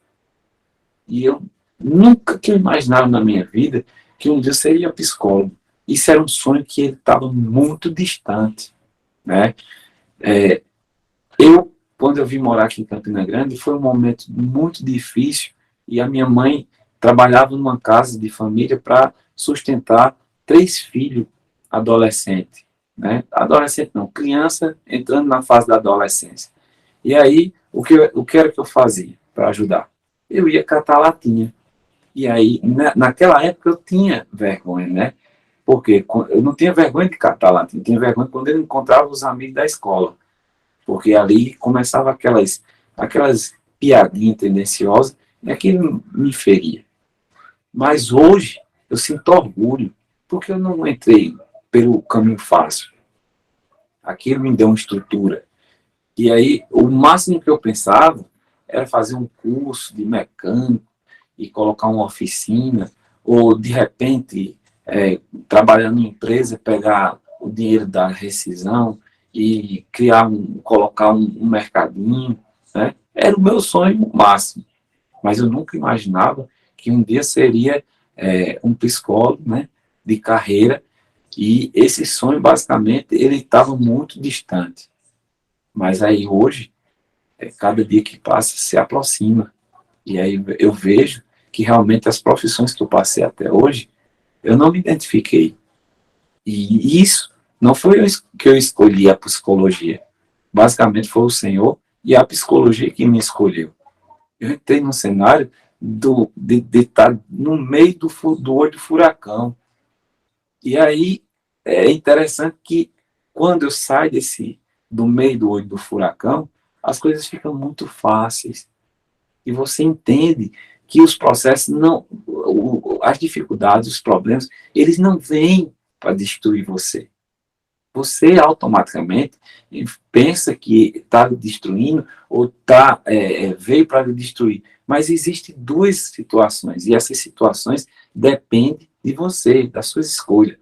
E eu nunca que imaginava na minha vida que um dia eu seria psicólogo. Isso era um sonho que ele estava muito distante, né? Quando eu vim morar aqui em Campina Grande, foi um momento muito difícil e a minha mãe trabalhava numa casa de família para sustentar 3 filhos adolescentes, né? Adolescente não, criança entrando na fase da adolescência. E aí, o que era que eu fazia para ajudar? Eu ia catar latinha. E aí, naquela época, eu tinha vergonha, né? Porque eu não tinha vergonha de catar latinha, eu tinha vergonha quando eu encontrava os amigos da escola. Porque ali começava aquelas piadinhas tendenciosas e aquilo me feria. Mas hoje, eu sinto orgulho, porque eu não entrei pelo caminho fácil. Aquilo me deu uma estrutura. E aí, o máximo que eu pensava era fazer um curso de mecânico e colocar uma oficina, ou, de repente, trabalhando em empresa, pegar o dinheiro da rescisão e colocar um mercadinho, né? Era o meu sonho máximo. Mas eu nunca imaginava que um dia seria um psicólogo, né, de carreira, e esse sonho, basicamente, ele estava muito distante. Mas aí hoje, cada dia que passa se aproxima. E aí eu vejo que realmente as profissões que eu passei até hoje, eu não me identifiquei. E isso não foi que eu escolhi a psicologia. Basicamente foi o Senhor e a psicologia que me escolheu. Eu entrei num cenário de estar no meio do olho do furacão. E aí é interessante que quando eu saio do meio do olho do furacão, as coisas ficam muito fáceis. E você entende que os processos as dificuldades, os problemas, eles não vêm para destruir você. Você automaticamente pensa que está destruindo ou veio para destruir. Mas existem 2 situações, e essas situações dependem de você, da sua escolha.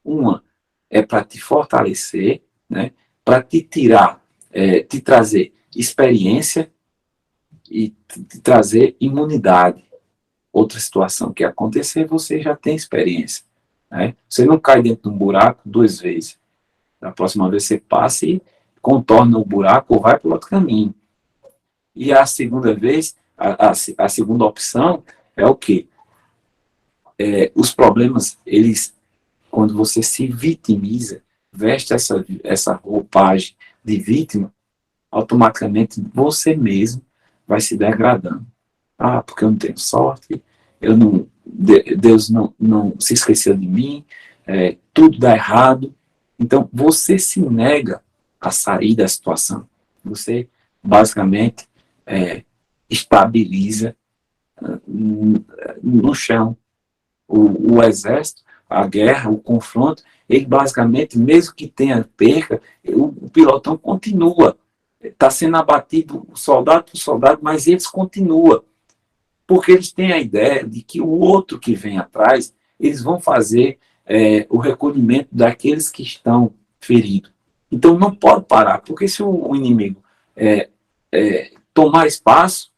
Uma é para te fortalecer, né, para te trazer experiência e te trazer imunidade. Outra situação que acontecer, você já tem experiência, né? Você não cai dentro de um buraco 2 vezes. Da próxima vez você passa e contorna o buraco ou vai para o outro caminho. E a segunda vez, a segunda opção é o quê? Os problemas, quando você se vitimiza, veste essa roupagem de vítima, automaticamente você mesmo vai se degradando. Porque eu não tenho sorte, Deus não se esqueceu de mim, tudo dá errado. Então, você se nega a sair da situação. Você, basicamente, estabiliza no chão. O exército, a guerra, o confronto, ele basicamente, mesmo que tenha perca, o pilotão continua está sendo abatido soldado por soldado, mas eles continuam, porque eles têm a ideia de que o outro que vem atrás, eles vão fazer o recolhimento daqueles que estão feridos. Então não pode parar, porque se o inimigo tomar espaço,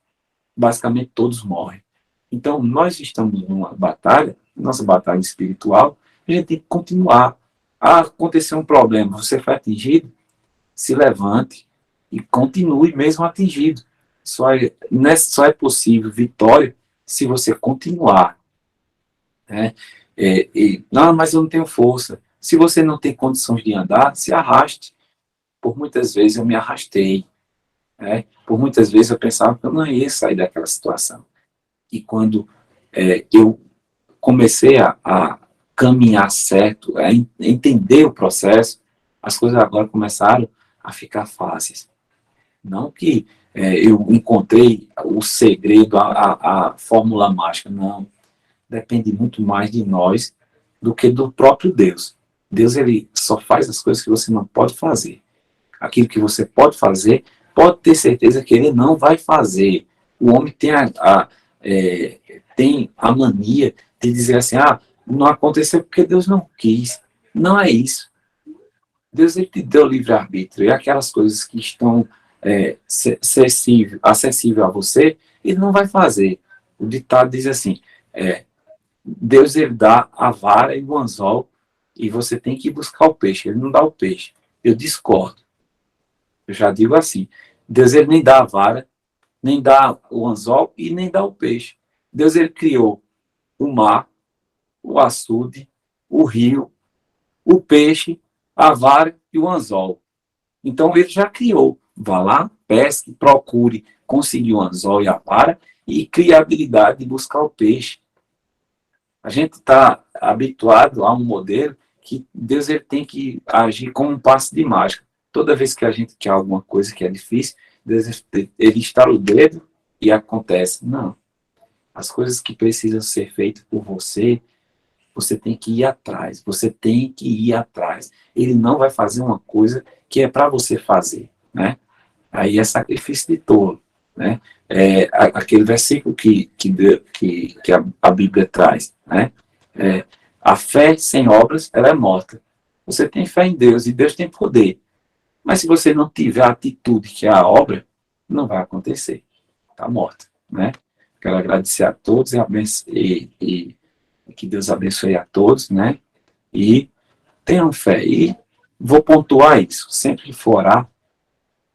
basicamente todos morrem. Então nós estamos numa batalha, nossa batalha espiritual, a gente tem que continuar. Aconteceu um problema, você foi atingido, se levante e continue mesmo atingido. Só é possível vitória se você continuar. Né? Não, mas eu não tenho força. Se você não tem condições de andar, se arraste. Por muitas vezes eu me arrastei. Né? Por muitas vezes eu pensava que eu não ia sair daquela situação. E quando eu comecei a caminhar certo, a entender o processo, as coisas agora começaram a ficar fáceis. Não que eu encontrei o segredo, a fórmula mágica, não. Depende muito mais de nós do que do próprio Deus. Deus, ele só faz as coisas que você não pode fazer. Aquilo que você pode fazer, pode ter certeza que ele não vai fazer. O homem tem tem a mania de dizer assim, não aconteceu porque Deus não quis. Não é isso. Deus, ele te deu livre-arbítrio. E aquelas coisas que estão acessível a você, ele não vai fazer. O ditado diz assim, Deus, ele dá a vara e o anzol e você tem que ir buscar o peixe. Ele não dá o peixe. Eu discordo. Eu já digo assim, Deus, ele nem dá a vara, nem dá o anzol e nem dá o peixe. Deus, ele criou o mar, o açude, o rio, o peixe, a vara e o anzol. Então, ele já criou. Vá lá, pesque, procure conseguir o anzol e a vara e crie a habilidade de buscar o peixe. A gente está habituado a um modelo que Deus, ele tem que agir como um passe de mágica. Toda vez que a gente quer alguma coisa que é difícil, Deus, ele estala o dedo e acontece. Não. As coisas que precisam ser feitas por você, você tem que ir atrás. Você tem que ir atrás. Ele não vai fazer uma coisa que é para você fazer, né? Aí é sacrifício de tolo, né? Aquele versículo que a Bíblia traz, né? A fé sem obras, ela é morta. Você tem fé em Deus e Deus tem poder. Mas se você não tiver a atitude que é a obra, não vai acontecer. Está morta, né? Quero agradecer a todos e que Deus abençoe a todos, né? E tenham fé. E vou pontuar isso. Sempre que for orar,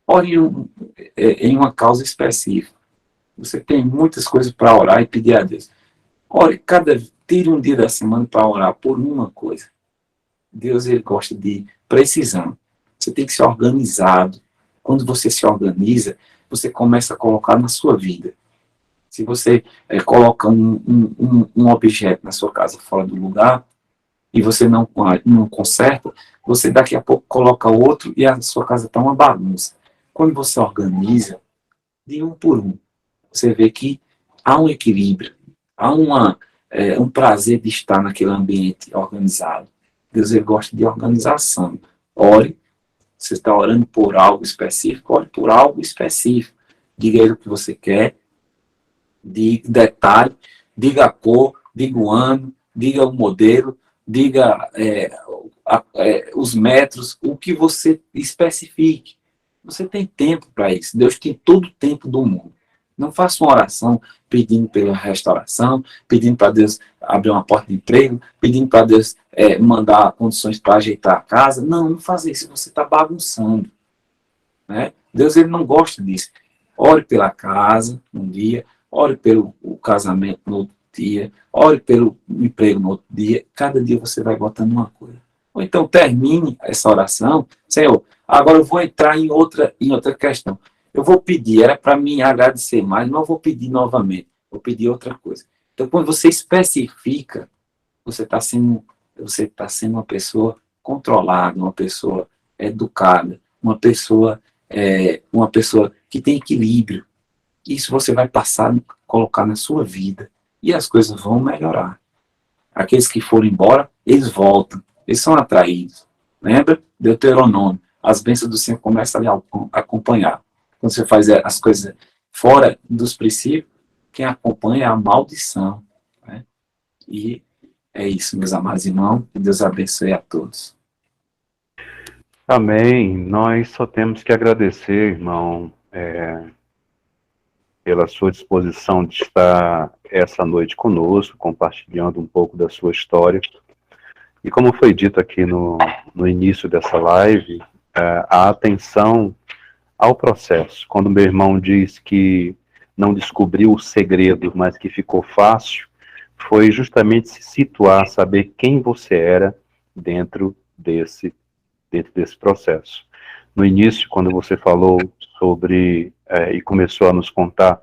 ore em uma causa específica. Você tem muitas coisas para orar e pedir a Deus. Ore, tire um dia da semana para orar por uma coisa. Deus, ele gosta de precisão. Você tem que ser organizado. Quando você se organiza, você começa a colocar na sua vida. Se você coloca um objeto na sua casa fora do lugar e você não conserta, você daqui a pouco coloca outro e a sua casa está uma bagunça. Quando você organiza, de um por um, você vê que há um equilíbrio, há um prazer de estar naquele ambiente organizado. Deus, ele gosta de organização. Ore, você está orando por algo específico, ore por algo específico. Diga ele o que você quer, diga detalhe, diga a cor, diga o ano, diga o modelo, diga os metros, o que você especifique. Você tem tempo para isso. Deus tem todo o tempo do mundo. Não faça uma oração pedindo pela restauração, pedindo para Deus abrir uma porta de emprego, pedindo para Deus mandar condições para ajeitar a casa. Não faça isso. Você está bagunçando. Né? Deus, ele não gosta disso. Ore pela casa um dia, ore pelo casamento no outro dia, ore pelo emprego no outro dia. Cada dia você vai botando uma coisa. Ou então termine essa oração. Senhor, agora eu vou entrar em outra questão. Eu vou pedir, era para mim agradecer mais, não vou pedir novamente. Vou pedir outra coisa. Então, quando você especifica, você está sendo uma pessoa controlada, uma pessoa educada, uma pessoa que tem equilíbrio. Isso você vai passar a colocar na sua vida. E as coisas vão melhorar. Aqueles que foram embora, eles voltam. Eles são atraídos. Lembra? Deuteronômio. as bênçãos do Senhor começam a lhe acompanhar. Quando você faz as coisas fora dos princípios, quem acompanha é a maldição, né? E é isso, meus amados irmãos, que Deus abençoe a todos. Amém. Nós só temos que agradecer, irmão, pela sua disposição de estar essa noite conosco, compartilhando um pouco da sua história. E como foi dito aqui no início dessa live, a atenção ao processo. Quando meu irmão diz que não descobriu o segredo, mas que ficou fácil, foi justamente se situar, saber quem você era dentro desse processo. No início, quando você falou sobre, e começou a nos contar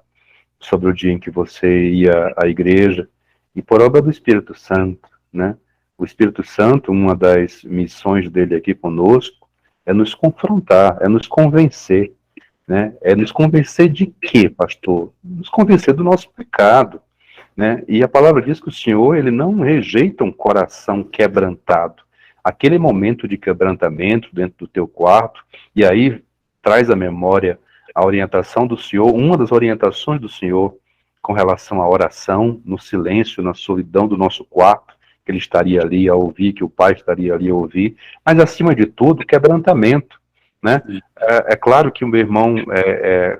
sobre o dia em que você ia à igreja, e por obra do Espírito Santo, né? O Espírito Santo, uma das missões dele aqui conosco, é nos confrontar, é nos convencer, né? É nos convencer de quê, pastor? Nos convencer do nosso pecado, né? E a palavra diz que o Senhor, ele não rejeita um coração quebrantado. Aquele momento de quebrantamento dentro do teu quarto, e aí traz à memória a orientação do Senhor, uma das orientações do Senhor com relação à oração, no silêncio, na solidão do nosso quarto, que ele estaria ali a ouvir, que o Pai estaria ali a ouvir, mas acima de tudo, quebrantamento, né? É claro que o meu irmão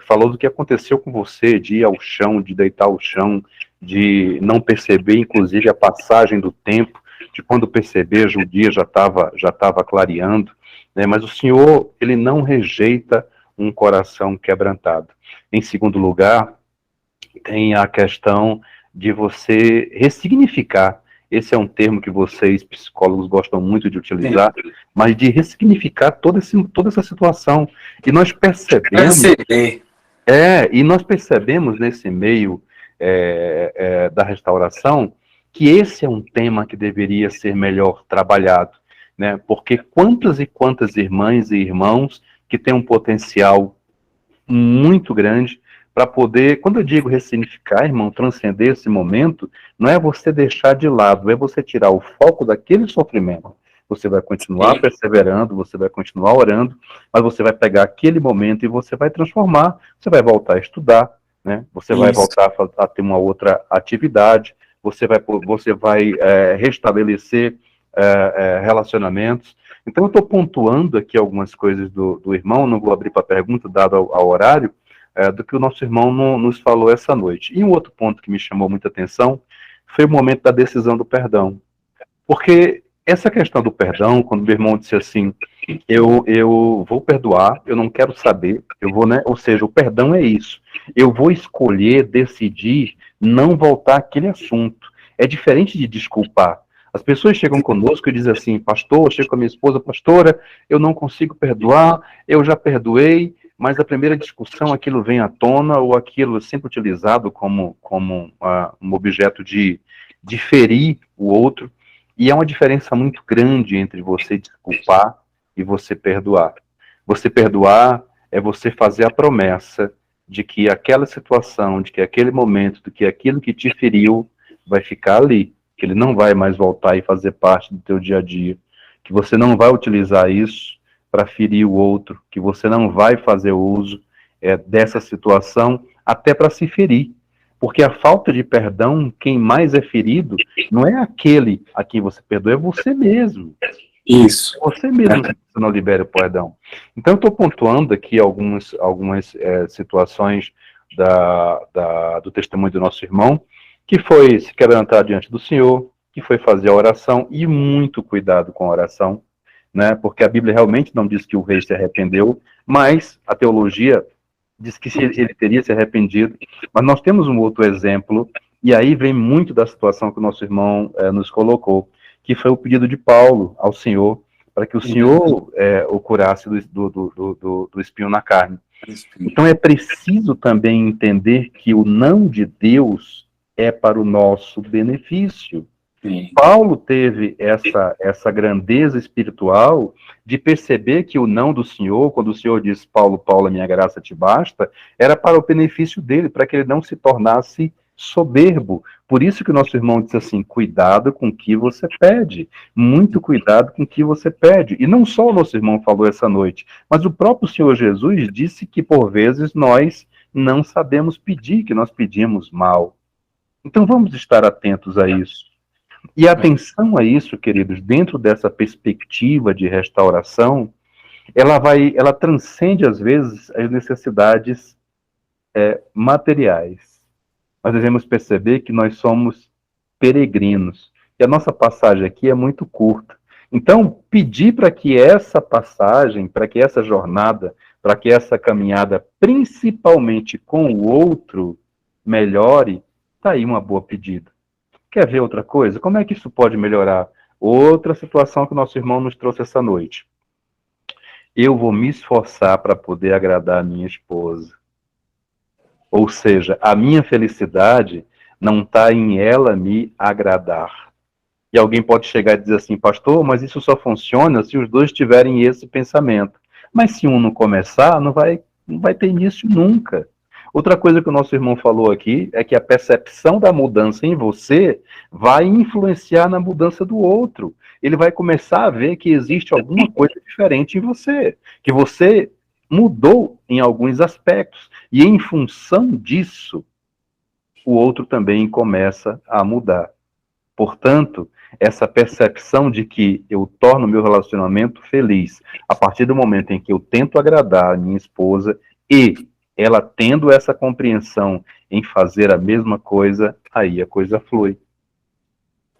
falou do que aconteceu com você, de ir ao chão, de deitar ao chão, de não perceber, inclusive, a passagem do tempo, de quando perceber, o dia já estava clareando, né? Mas o Senhor, ele não rejeita um coração quebrantado. Em segundo lugar, tem a questão de você ressignificar. Esse é um termo que vocês, psicólogos, gostam muito de utilizar, mas de ressignificar toda essa situação. E nós percebemos... e nós percebemos nesse meio da restauração que esse é um tema que deveria ser melhor trabalhado, né? Porque quantas e quantas irmãs e irmãos que têm um potencial muito grande para poder, quando eu digo ressignificar, irmão, transcender esse momento, não é você deixar de lado, é você tirar o foco daquele sofrimento. Você vai continuar perseverando, você vai continuar orando, mas você vai pegar aquele momento e você vai transformar, você vai voltar a estudar, né? Você vai voltar a ter uma outra atividade, você vai restabelecer relacionamentos. Então, eu estou pontuando aqui algumas coisas do irmão, não vou abrir para pergunta, dado ao horário, do que o nosso irmão nos falou essa noite. E um outro ponto que me chamou muita atenção foi o momento da decisão do perdão. Porque essa questão do perdão, quando meu irmão disse assim, eu vou perdoar, eu não quero saber, eu vou, né? Ou seja, o perdão é isso. Eu vou escolher, decidir, não voltar àquele assunto. É diferente de desculpar. As pessoas chegam conosco e dizem assim, pastor, eu chego com a minha esposa, pastora, eu não consigo perdoar, eu já perdoei, mas a primeira discussão, aquilo vem à tona, ou aquilo é sempre utilizado como um objeto de ferir o outro, e há uma diferença muito grande entre você desculpar e você perdoar. Você perdoar é você fazer a promessa de que aquela situação, de que aquele momento, de que aquilo que te feriu vai ficar ali, que ele não vai mais voltar e fazer parte do teu dia a dia, que você não vai utilizar isso para ferir o outro, que você não vai fazer uso dessa situação até para se ferir. Porque a falta de perdão, quem mais é ferido, não é aquele a quem você perdoa, é você mesmo. Isso. É você mesmo que você não libera o perdão. Então, eu estou pontuando aqui algumas situações do testemunho do nosso irmão, que foi se quebrantar diante do Senhor, que foi fazer a oração, e muito cuidado com a oração, né? Porque a Bíblia realmente não diz que o rei se arrependeu, mas a teologia diz que ele teria se arrependido. Mas nós temos um outro exemplo, e aí vem muito da situação que o nosso irmão nos colocou, que foi o pedido de Paulo ao Senhor, para que o Senhor o curasse do espinho na carne. Então é preciso também entender que o não de Deus é para o nosso benefício. Sim. Paulo teve essa grandeza espiritual de perceber que o não do Senhor, quando o Senhor diz, Paulo, Paulo, a minha graça te basta, era para o benefício dele, para que ele não se tornasse soberbo. Por isso que o nosso irmão diz assim, cuidado com o que você pede, muito cuidado com o que você pede. E não só o nosso irmão falou essa noite, mas o próprio Senhor Jesus disse que por vezes nós não sabemos pedir, que nós pedimos mal. Então vamos estar atentos a isso. E atenção a isso, queridos, dentro dessa perspectiva de restauração, ela transcende às vezes as necessidades materiais. Nós devemos perceber que nós somos peregrinos. E a nossa passagem aqui é muito curta. Então, pedir para que essa passagem, para que essa jornada, para que essa caminhada, principalmente com o outro, melhore, está aí uma boa pedida. Quer ver outra coisa? Como é que isso pode melhorar? Outra situação que o nosso irmão nos trouxe essa noite. Eu vou me esforçar para poder agradar a minha esposa. Ou seja, a minha felicidade não está em ela me agradar. E alguém pode chegar e dizer assim, pastor, mas isso só funciona se os dois tiverem esse pensamento. Mas se um não começar, não vai ter início nunca. Outra coisa que o nosso irmão falou aqui é que a percepção da mudança em você vai influenciar na mudança do outro. Ele vai começar a ver que existe alguma coisa diferente em você, que você mudou em alguns aspectos. E em função disso, o outro também começa a mudar. Portanto, essa percepção de que eu torno meu relacionamento feliz a partir do momento em que eu tento agradar a minha esposa e ela tendo essa compreensão em fazer a mesma coisa, aí a coisa flui.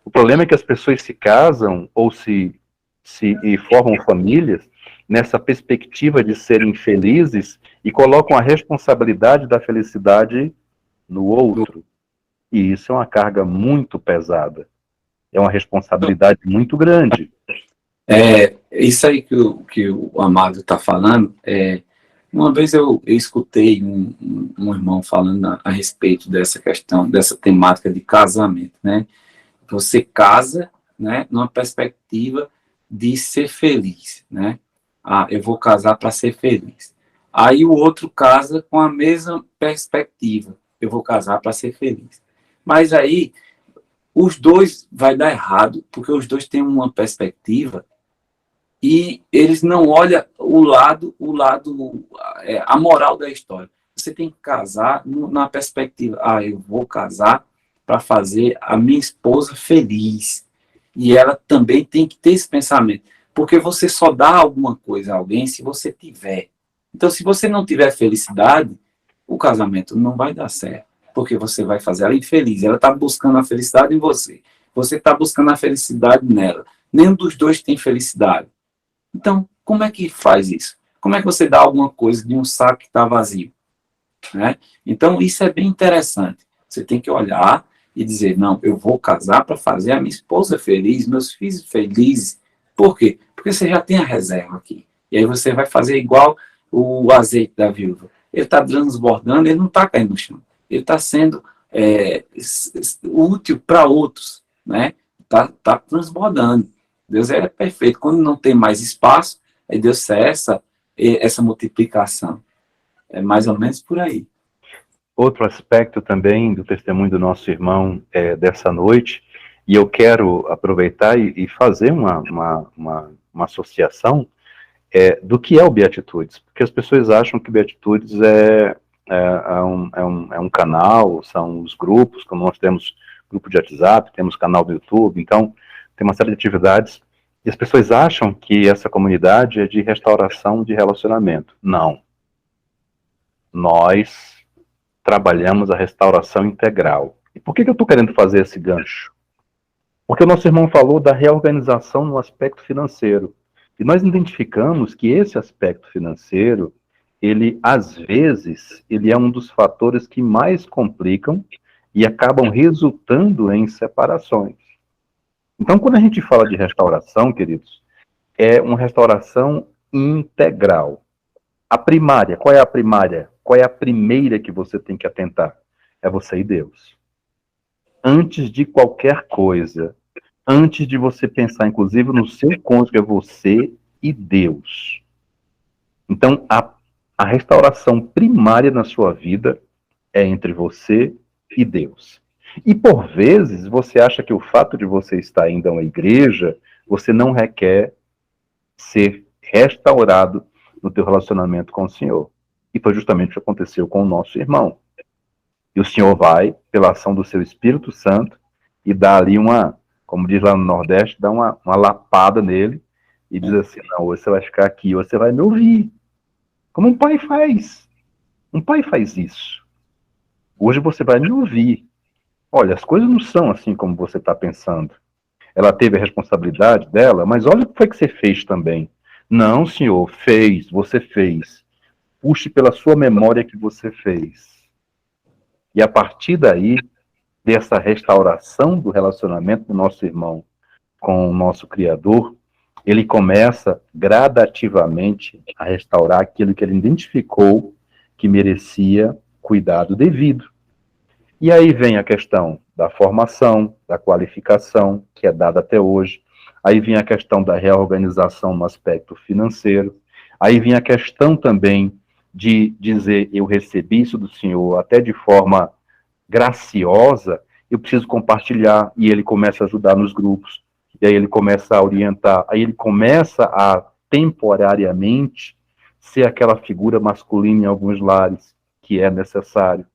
O problema é que as pessoas se casam ou e formam famílias nessa perspectiva de serem felizes e colocam a responsabilidade da felicidade no outro. E isso é uma carga muito pesada. É uma responsabilidade muito grande. Isso aí que o Amado está falando, uma vez eu escutei um irmão falando a respeito dessa questão, dessa temática de casamento, né? Você casa, né, numa perspectiva de ser feliz, né? Eu vou casar para ser feliz. Aí o outro casa com a mesma perspectiva, eu vou casar para ser feliz. Mas aí os dois vai dar errado, porque os dois têm uma perspectiva e eles não olham a moral da história. Você tem que casar na perspectiva, eu vou casar para fazer a minha esposa feliz. E ela também tem que ter esse pensamento, porque você só dá alguma coisa a alguém se você tiver. Então, se você não tiver felicidade, o casamento não vai dar certo, porque você vai fazer ela infeliz. Ela está buscando a felicidade em você. Você está buscando a felicidade nela. Nenhum dos dois tem felicidade. Então, como é que faz isso? Como é que você dá alguma coisa de um saco que está vazio? Né? Então, isso é bem interessante. Você tem que olhar e dizer, não, eu vou casar para fazer a minha esposa feliz, meus filhos felizes. Por quê? Porque você já tem a reserva aqui. E aí você vai fazer igual o azeite da viúva. Ele está transbordando, ele não está caindo no chão. Ele está sendo útil para outros. Né? Tá transbordando. Deus é perfeito. Quando não tem mais espaço, aí Deus cessa essa multiplicação. É mais ou menos por aí. Outro aspecto também do testemunho do nosso irmão dessa noite, e eu quero aproveitar e fazer uma associação do que é o Beatitudes, porque as pessoas acham que Beatitudes é um canal, são os grupos, como nós temos grupo de WhatsApp, temos canal do YouTube, então tem uma série de atividades, e as pessoas acham que essa comunidade é de restauração de relacionamento. Não. Nós trabalhamos a restauração integral. E por que eu estou querendo fazer esse gancho? Porque o nosso irmão falou da reorganização no aspecto financeiro. E nós identificamos que esse aspecto financeiro, ele, às vezes, ele é um dos fatores que mais complicam e acabam resultando em separações. Então, quando a gente fala de restauração, queridos, é uma restauração integral. A primária, qual é a primária? Qual é a primeira que você tem que atentar? É você e Deus. Antes de qualquer coisa, antes de você pensar, inclusive, no seu cônjuge, é você e Deus. Então, a restauração primária na sua vida é entre você e Deus. E por vezes você acha que o fato de você estar indo a uma igreja, você não requer ser restaurado no teu relacionamento com o Senhor. E foi justamente o que aconteceu com o nosso irmão. E o Senhor vai, pela ação do seu Espírito Santo, e dá ali uma, como diz lá no Nordeste, dá uma lapada nele, e diz assim, não, hoje você vai ficar aqui, hoje você vai me ouvir. Como um pai faz. Um pai faz isso. Hoje você vai me ouvir. Olha, as coisas não são assim como você está pensando. Ela teve a responsabilidade dela, mas olha o que foi que você fez também. Não, senhor, fez, você fez. Puxe pela sua memória que você fez. E a partir daí, dessa restauração do relacionamento do nosso irmão com o nosso Criador, ele começa gradativamente a restaurar aquilo que ele identificou que merecia cuidado devido. E aí vem a questão da formação, da qualificação, que é dada até hoje. Aí vem a questão da reorganização no aspecto financeiro. Aí vem a questão também de dizer, eu recebi isso do Senhor, até de forma graciosa, eu preciso compartilhar, e ele começa a ajudar nos grupos, e aí ele começa a orientar, aí ele começa a temporariamente ser aquela figura masculina em alguns lares, que é necessário.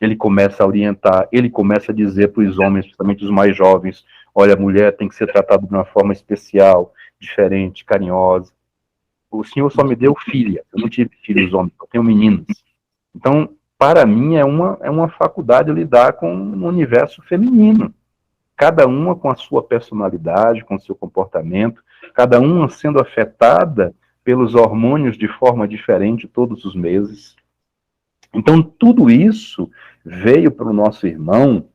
Ele começa a orientar, ele começa a dizer para os homens, principalmente os mais jovens, olha, a mulher tem que ser tratada de uma forma especial, diferente, carinhosa. O Senhor só me deu filha, eu não tive filhos homens, eu tenho meninos. Então, para mim, é uma faculdade lidar com o universo feminino. Cada uma com a sua personalidade, com o seu comportamento, cada uma sendo afetada pelos hormônios de forma diferente todos os meses. Então, tudo isso veio para o nosso irmão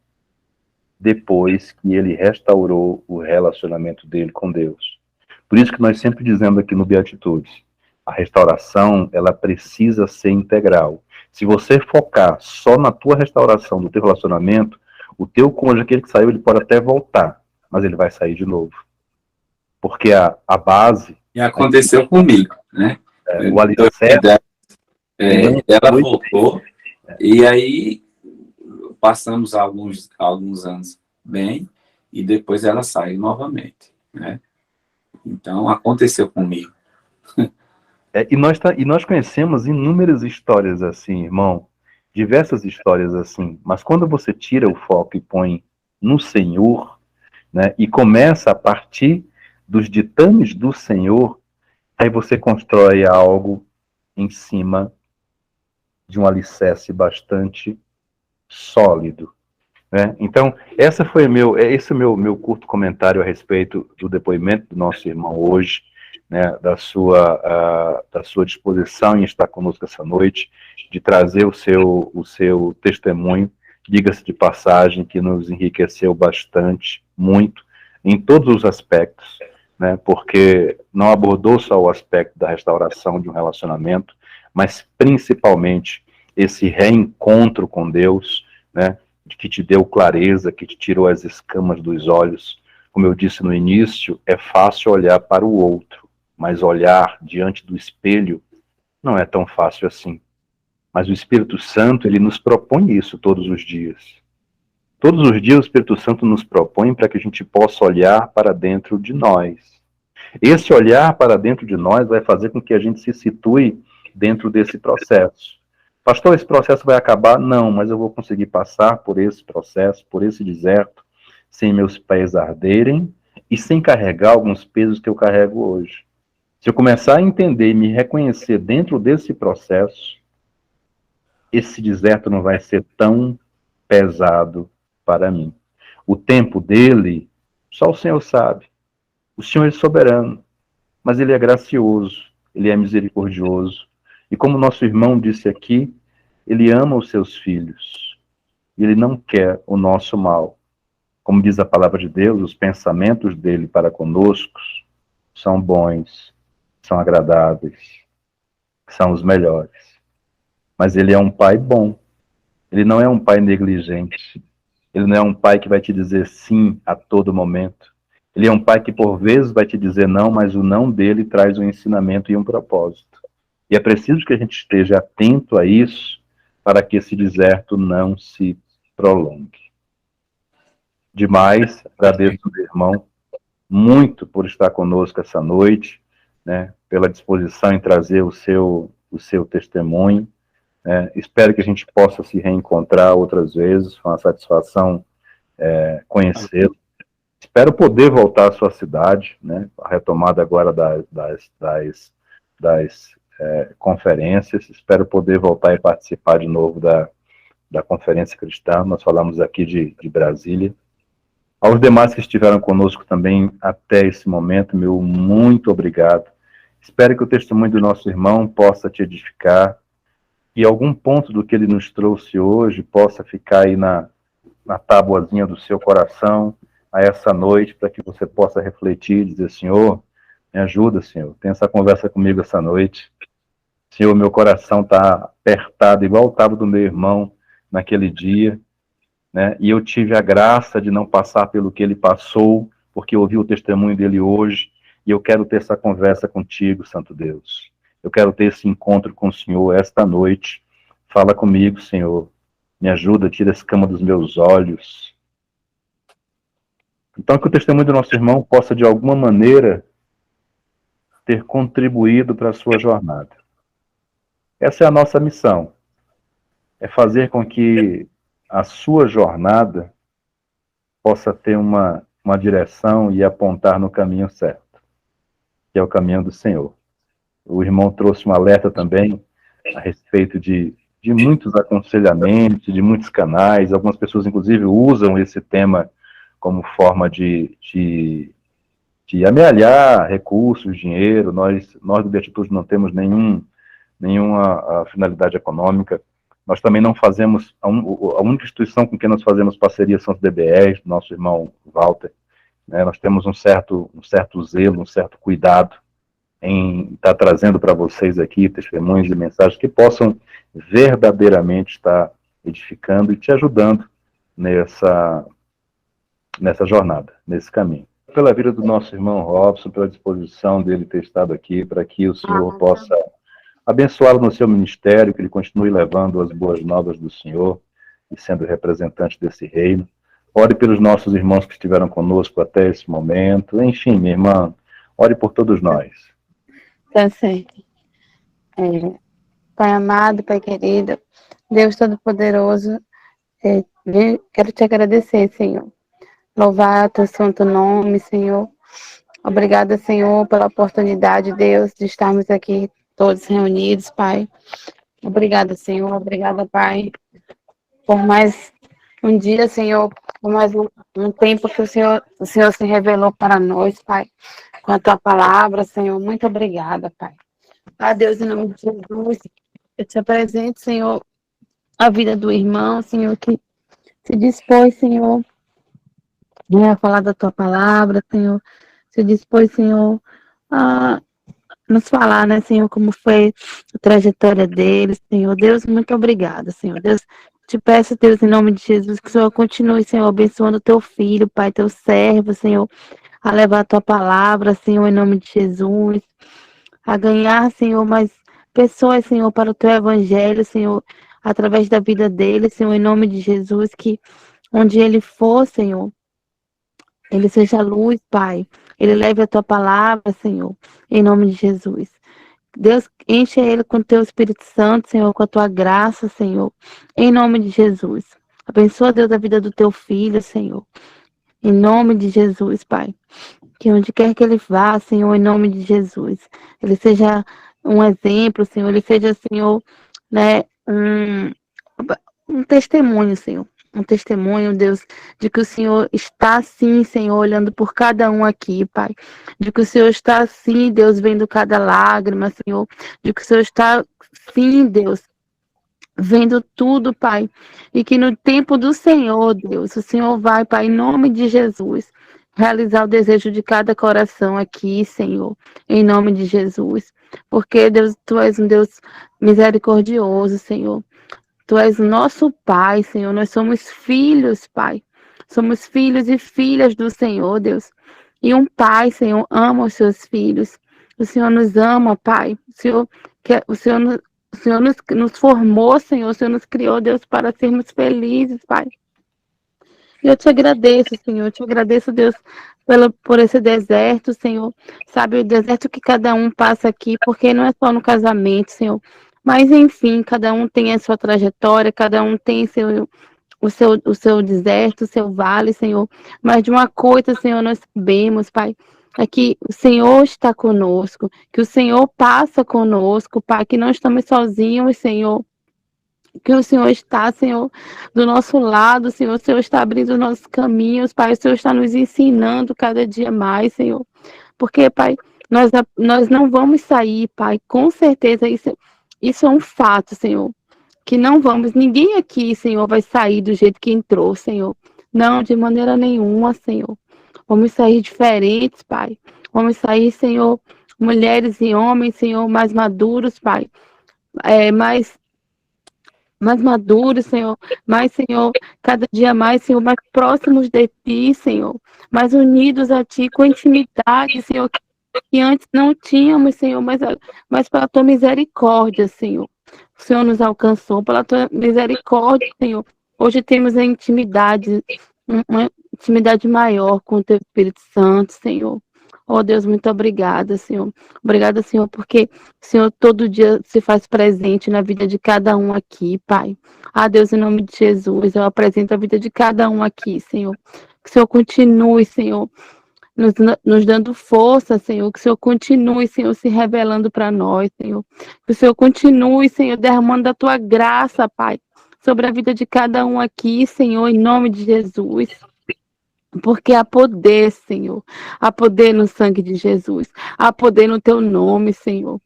depois que ele restaurou o relacionamento dele com Deus. Por isso que nós sempre dizemos aqui no Beatitudes, a restauração, ela precisa ser integral. Se você focar só na tua restauração do teu relacionamento, o teu cônjuge, aquele que saiu, ele pode até voltar, mas ele vai sair de novo. Porque a base... E aconteceu comigo, né? O alicerce... ela voltou, e aí passamos alguns anos bem, e depois ela saiu novamente, né? Então, aconteceu comigo. E nós conhecemos inúmeras histórias assim, irmão, diversas histórias assim, mas quando você tira o foco e põe no Senhor, né, e começa a partir dos ditames do Senhor, aí você constrói algo em cima de um alicerce bastante sólido, né? Então, esse é o meu curto comentário a respeito do depoimento do nosso irmão hoje, né, da sua disposição em estar conosco essa noite, de trazer o seu testemunho, diga-se de passagem, que nos enriqueceu bastante, muito, em todos os aspectos, né, porque não abordou só o aspecto da restauração de um relacionamento, mas principalmente esse reencontro com Deus, né, que te deu clareza, que te tirou as escamas dos olhos. Como eu disse no início, é fácil olhar para o outro, mas olhar diante do espelho não é tão fácil assim. Mas o Espírito Santo, ele nos propõe isso todos os dias. Todos os dias o Espírito Santo nos propõe para que a gente possa olhar para dentro de nós. Esse olhar para dentro de nós vai fazer com que a gente se situe dentro desse processo. Pastor, esse processo vai acabar? Não, mas eu vou conseguir passar por esse processo, por esse deserto, sem meus pés arderem e sem carregar alguns pesos que eu carrego hoje. Se eu começar a entender e me reconhecer dentro desse processo, esse deserto não vai ser tão pesado para mim. O tempo dele, só o Senhor sabe. O Senhor é soberano, mas ele é gracioso, ele é misericordioso. E como nosso irmão disse aqui, ele ama os seus filhos. E ele não quer o nosso mal. Como diz a palavra de Deus, os pensamentos dele para conosco são bons, são agradáveis, são os melhores. Mas ele é um pai bom. Ele não é um pai negligente. Ele não é um pai que vai te dizer sim a todo momento. Ele é um pai que por vezes vai te dizer não, mas o não dele traz um ensinamento e um propósito. E é preciso que a gente esteja atento a isso para que esse deserto não se prolongue. Demais, agradeço ao meu irmão muito por estar conosco essa noite, né, pela disposição em trazer o seu testemunho. Espero que a gente possa se reencontrar outras vezes, foi uma satisfação conhecê-lo. Espero poder voltar à sua cidade, né, a retomada agora das conferências. Espero poder voltar e participar de novo da Conferência Cristã. Nós falamos aqui de Brasília. Aos demais que estiveram conosco também até esse momento, meu muito obrigado. Espero que o testemunho do nosso irmão possa te edificar e algum ponto do que ele nos trouxe hoje possa ficar aí na tábuazinha do seu coração a essa noite, para que você possa refletir e dizer: Senhor, me ajuda, Senhor, tem essa conversa comigo essa noite. Senhor, meu coração está apertado, igual estava do meu irmão naquele dia, né? E eu tive a graça de não passar pelo que ele passou, porque eu ouvi o testemunho dele hoje, e eu quero ter essa conversa contigo, Santo Deus. Eu quero ter esse encontro com o Senhor esta noite. Fala comigo, Senhor. Me ajuda, tira a escama dos meus olhos. Então, que o testemunho do nosso irmão possa, de alguma maneira, ter contribuído para a sua jornada. Essa é a nossa missão. É fazer com que a sua jornada possa ter uma direção e apontar no caminho certo, que é o caminho do Senhor. O irmão trouxe um alerta também a respeito de muitos aconselhamentos, de muitos canais. Algumas pessoas, inclusive, usam esse tema como forma de amealhar recursos, dinheiro. Nós do Beatitude não temos nenhuma finalidade econômica. Nós também não fazemos, a única instituição com quem nós fazemos parceria são os DBEs, nosso irmão Walter. Né? Nós temos um certo zelo, um certo cuidado em estar trazendo para vocês aqui testemunhos e mensagens que possam verdadeiramente estar edificando e te ajudando nessa jornada, nesse caminho. Pela vida do nosso irmão Robson, pela disposição dele ter estado aqui, para que o Senhor possa abençoá-lo no seu ministério, que ele continue levando as boas novas do Senhor e sendo representante desse reino. Ore pelos nossos irmãos que estiveram conosco até esse momento. Enfim, minha irmã, ore por todos nós. Tá certo. Pai amado, Pai querido, Deus Todo-Poderoso, quero te agradecer, Senhor. Louvar o teu santo nome, Senhor. Obrigada, Senhor, pela oportunidade, Deus, de estarmos aqui todos reunidos, Pai. Obrigada, Senhor. Obrigada, Pai, por mais um dia, Senhor, por mais um tempo que o Senhor se revelou para nós, Pai, com a tua palavra, Senhor. Muito obrigada, Pai. Deus, em nome de Jesus, eu te apresento, Senhor, a vida do irmão, Senhor, que se dispôs, Senhor, a falar da tua palavra, Senhor. Se dispôs, Senhor, a nos falar, né, Senhor, como foi a trajetória dele, Senhor. Deus, muito obrigada, Senhor. Deus, te peço, Deus, em nome de Jesus, que o Senhor continue, Senhor, abençoando o teu filho, Pai, teu servo, Senhor, a levar a tua palavra, Senhor, em nome de Jesus, a ganhar, Senhor, mais pessoas, Senhor, para o teu evangelho, Senhor, através da vida dele, Senhor, em nome de Jesus, que onde ele for, Senhor, ele seja luz, Pai. Ele leve a tua palavra, Senhor, em nome de Jesus. Deus, enche ele com o teu Espírito Santo, Senhor, com a tua graça, Senhor, em nome de Jesus. Abençoa, Deus, a vida do teu filho, Senhor, em nome de Jesus, Pai. Que onde quer que ele vá, Senhor, em nome de Jesus, ele seja um exemplo, Senhor, ele seja, Senhor, né, um testemunho, Senhor. Um testemunho, Deus, de que o Senhor está, sim, Senhor, olhando por cada um aqui, Pai. De que o Senhor está, sim, Deus, vendo cada lágrima, Senhor. De que o Senhor está, sim, Deus, vendo tudo, Pai. E que no tempo do Senhor, Deus, o Senhor vai, Pai, em nome de Jesus, realizar o desejo de cada coração aqui, Senhor, em nome de Jesus. Porque, Deus, Tu és um Deus misericordioso, Senhor. Tu és o nosso Pai, Senhor. Nós somos filhos, Pai. Somos filhos e filhas do Senhor, Deus. E um Pai, Senhor, ama os seus filhos. O Senhor nos ama, Pai. O Senhor nos formou, Senhor. O Senhor nos criou, Deus, para sermos felizes, Pai. Eu te agradeço, Senhor. Eu te agradeço, Deus, por esse deserto, Senhor. Sabe, o deserto que cada um passa aqui, porque não é só no casamento, Senhor. Mas, enfim, cada um tem a sua trajetória, cada um tem o seu deserto, o seu vale, Senhor. Mas de uma coisa, Senhor, nós sabemos, Pai, é que o Senhor está conosco, que o Senhor passa conosco, Pai, que não estamos sozinhos, Senhor. Que o Senhor está, Senhor, do nosso lado, Senhor. O Senhor está abrindo nossos caminhos, Pai. O Senhor está nos ensinando cada dia mais, Senhor. Porque, Pai, nós não vamos sair, Pai. Com certeza, isso é um fato, Senhor. Que não vamos, ninguém aqui, Senhor, vai sair do jeito que entrou, Senhor. Não, de maneira nenhuma, Senhor. Vamos sair diferentes, Pai. Vamos sair, Senhor, mulheres e homens, Senhor, mais maduros, Pai. Mais maduros, Senhor, mais, Senhor, cada dia mais, Senhor, mais próximos de Ti, Senhor, mais unidos a Ti, com intimidade, Senhor, que antes não tínhamos, Senhor, mas pela Tua misericórdia, Senhor, o Senhor nos alcançou, pela Tua misericórdia, Senhor, hoje temos a intimidade, uma intimidade maior com o Teu Espírito Santo, Senhor. Oh, Deus, muito obrigada, Senhor. Obrigada, Senhor, porque o Senhor todo dia se faz presente na vida de cada um aqui, Pai. Ah, Deus, em nome de Jesus, eu apresento a vida de cada um aqui, Senhor. Que o Senhor continue, Senhor, nos dando força, Senhor. Que o Senhor continue, Senhor, se revelando para nós, Senhor. Que o Senhor continue, Senhor, derramando a Tua graça, Pai, sobre a vida de cada um aqui, Senhor, em nome de Jesus. Porque há poder, Senhor. Há poder no sangue de Jesus. Há poder no Teu nome, Senhor.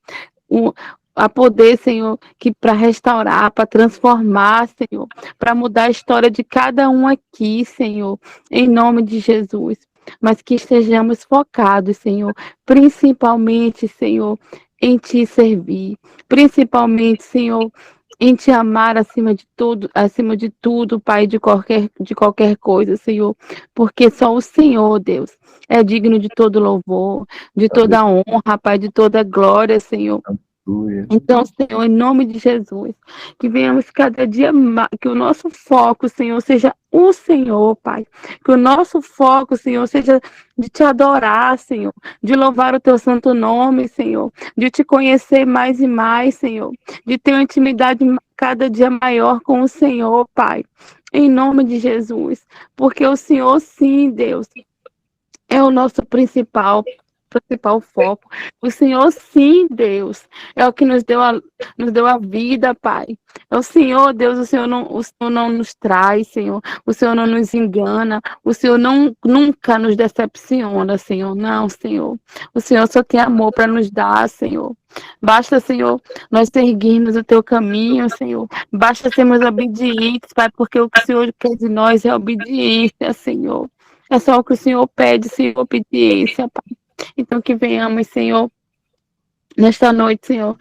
Há poder, Senhor, que para restaurar, para transformar, Senhor, para mudar a história de cada um aqui, Senhor, em nome de Jesus. Mas que estejamos focados, Senhor, principalmente, Senhor, em Te servir. Principalmente, Senhor, em Te amar acima de tudo, Pai, de qualquer coisa, Senhor, porque só o Senhor, Deus, é digno de todo louvor, de toda honra, Pai, de toda glória, Senhor. Então, Senhor, em nome de Jesus, que venhamos cada dia mais, que o nosso foco, Senhor, seja o Senhor, Pai. Que o nosso foco, Senhor, seja de Te adorar, Senhor, de louvar o Teu santo nome, Senhor, de Te conhecer mais e mais, Senhor, de ter uma intimidade cada dia maior com o Senhor, Pai. Em nome de Jesus, porque o Senhor, sim, Deus, é o nosso principal foco. O Senhor, sim, Deus, é o que nos deu a vida, Pai. É o Senhor, Deus, o Senhor não nos traz, Senhor. O Senhor não nos engana. O Senhor nunca nos decepciona, Senhor. Não, Senhor. O Senhor só tem amor para nos dar, Senhor. Basta, Senhor, nós seguirmos o Teu caminho, Senhor. Basta sermos obedientes, Pai, porque o que o Senhor quer de nós é obediência, Senhor. É só o que o Senhor pede, Senhor, obediência, Pai. Então, que venhamos, Senhor, nesta noite, Senhor,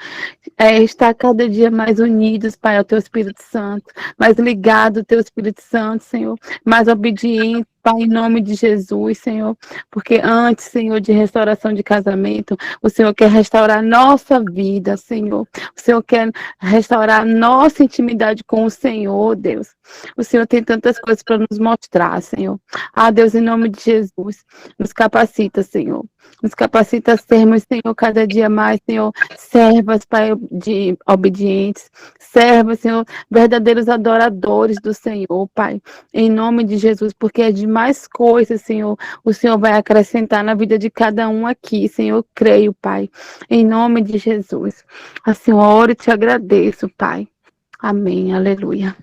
estar cada dia mais unidos, Pai, ao Teu Espírito Santo, mais ligado ao Teu Espírito Santo, Senhor, mais obediente, Pai, em nome de Jesus, Senhor, porque antes, Senhor, de restauração de casamento, o Senhor quer restaurar nossa vida, Senhor, o Senhor quer restaurar nossa intimidade com o Senhor, Deus. O Senhor tem tantas coisas para nos mostrar, Senhor. Ah, Deus, em nome de Jesus, nos capacita, Senhor. Nos capacita a sermos, Senhor, cada dia mais, Senhor, servas, Pai, de obedientes, servas, Senhor, verdadeiros adoradores do Senhor, Pai, em nome de Jesus, porque é de mais coisas, Senhor, o Senhor vai acrescentar na vida de cada um aqui, Senhor, eu creio, Pai, em nome de Jesus. Assim, eu oro e te agradeço, Pai. Amém, aleluia.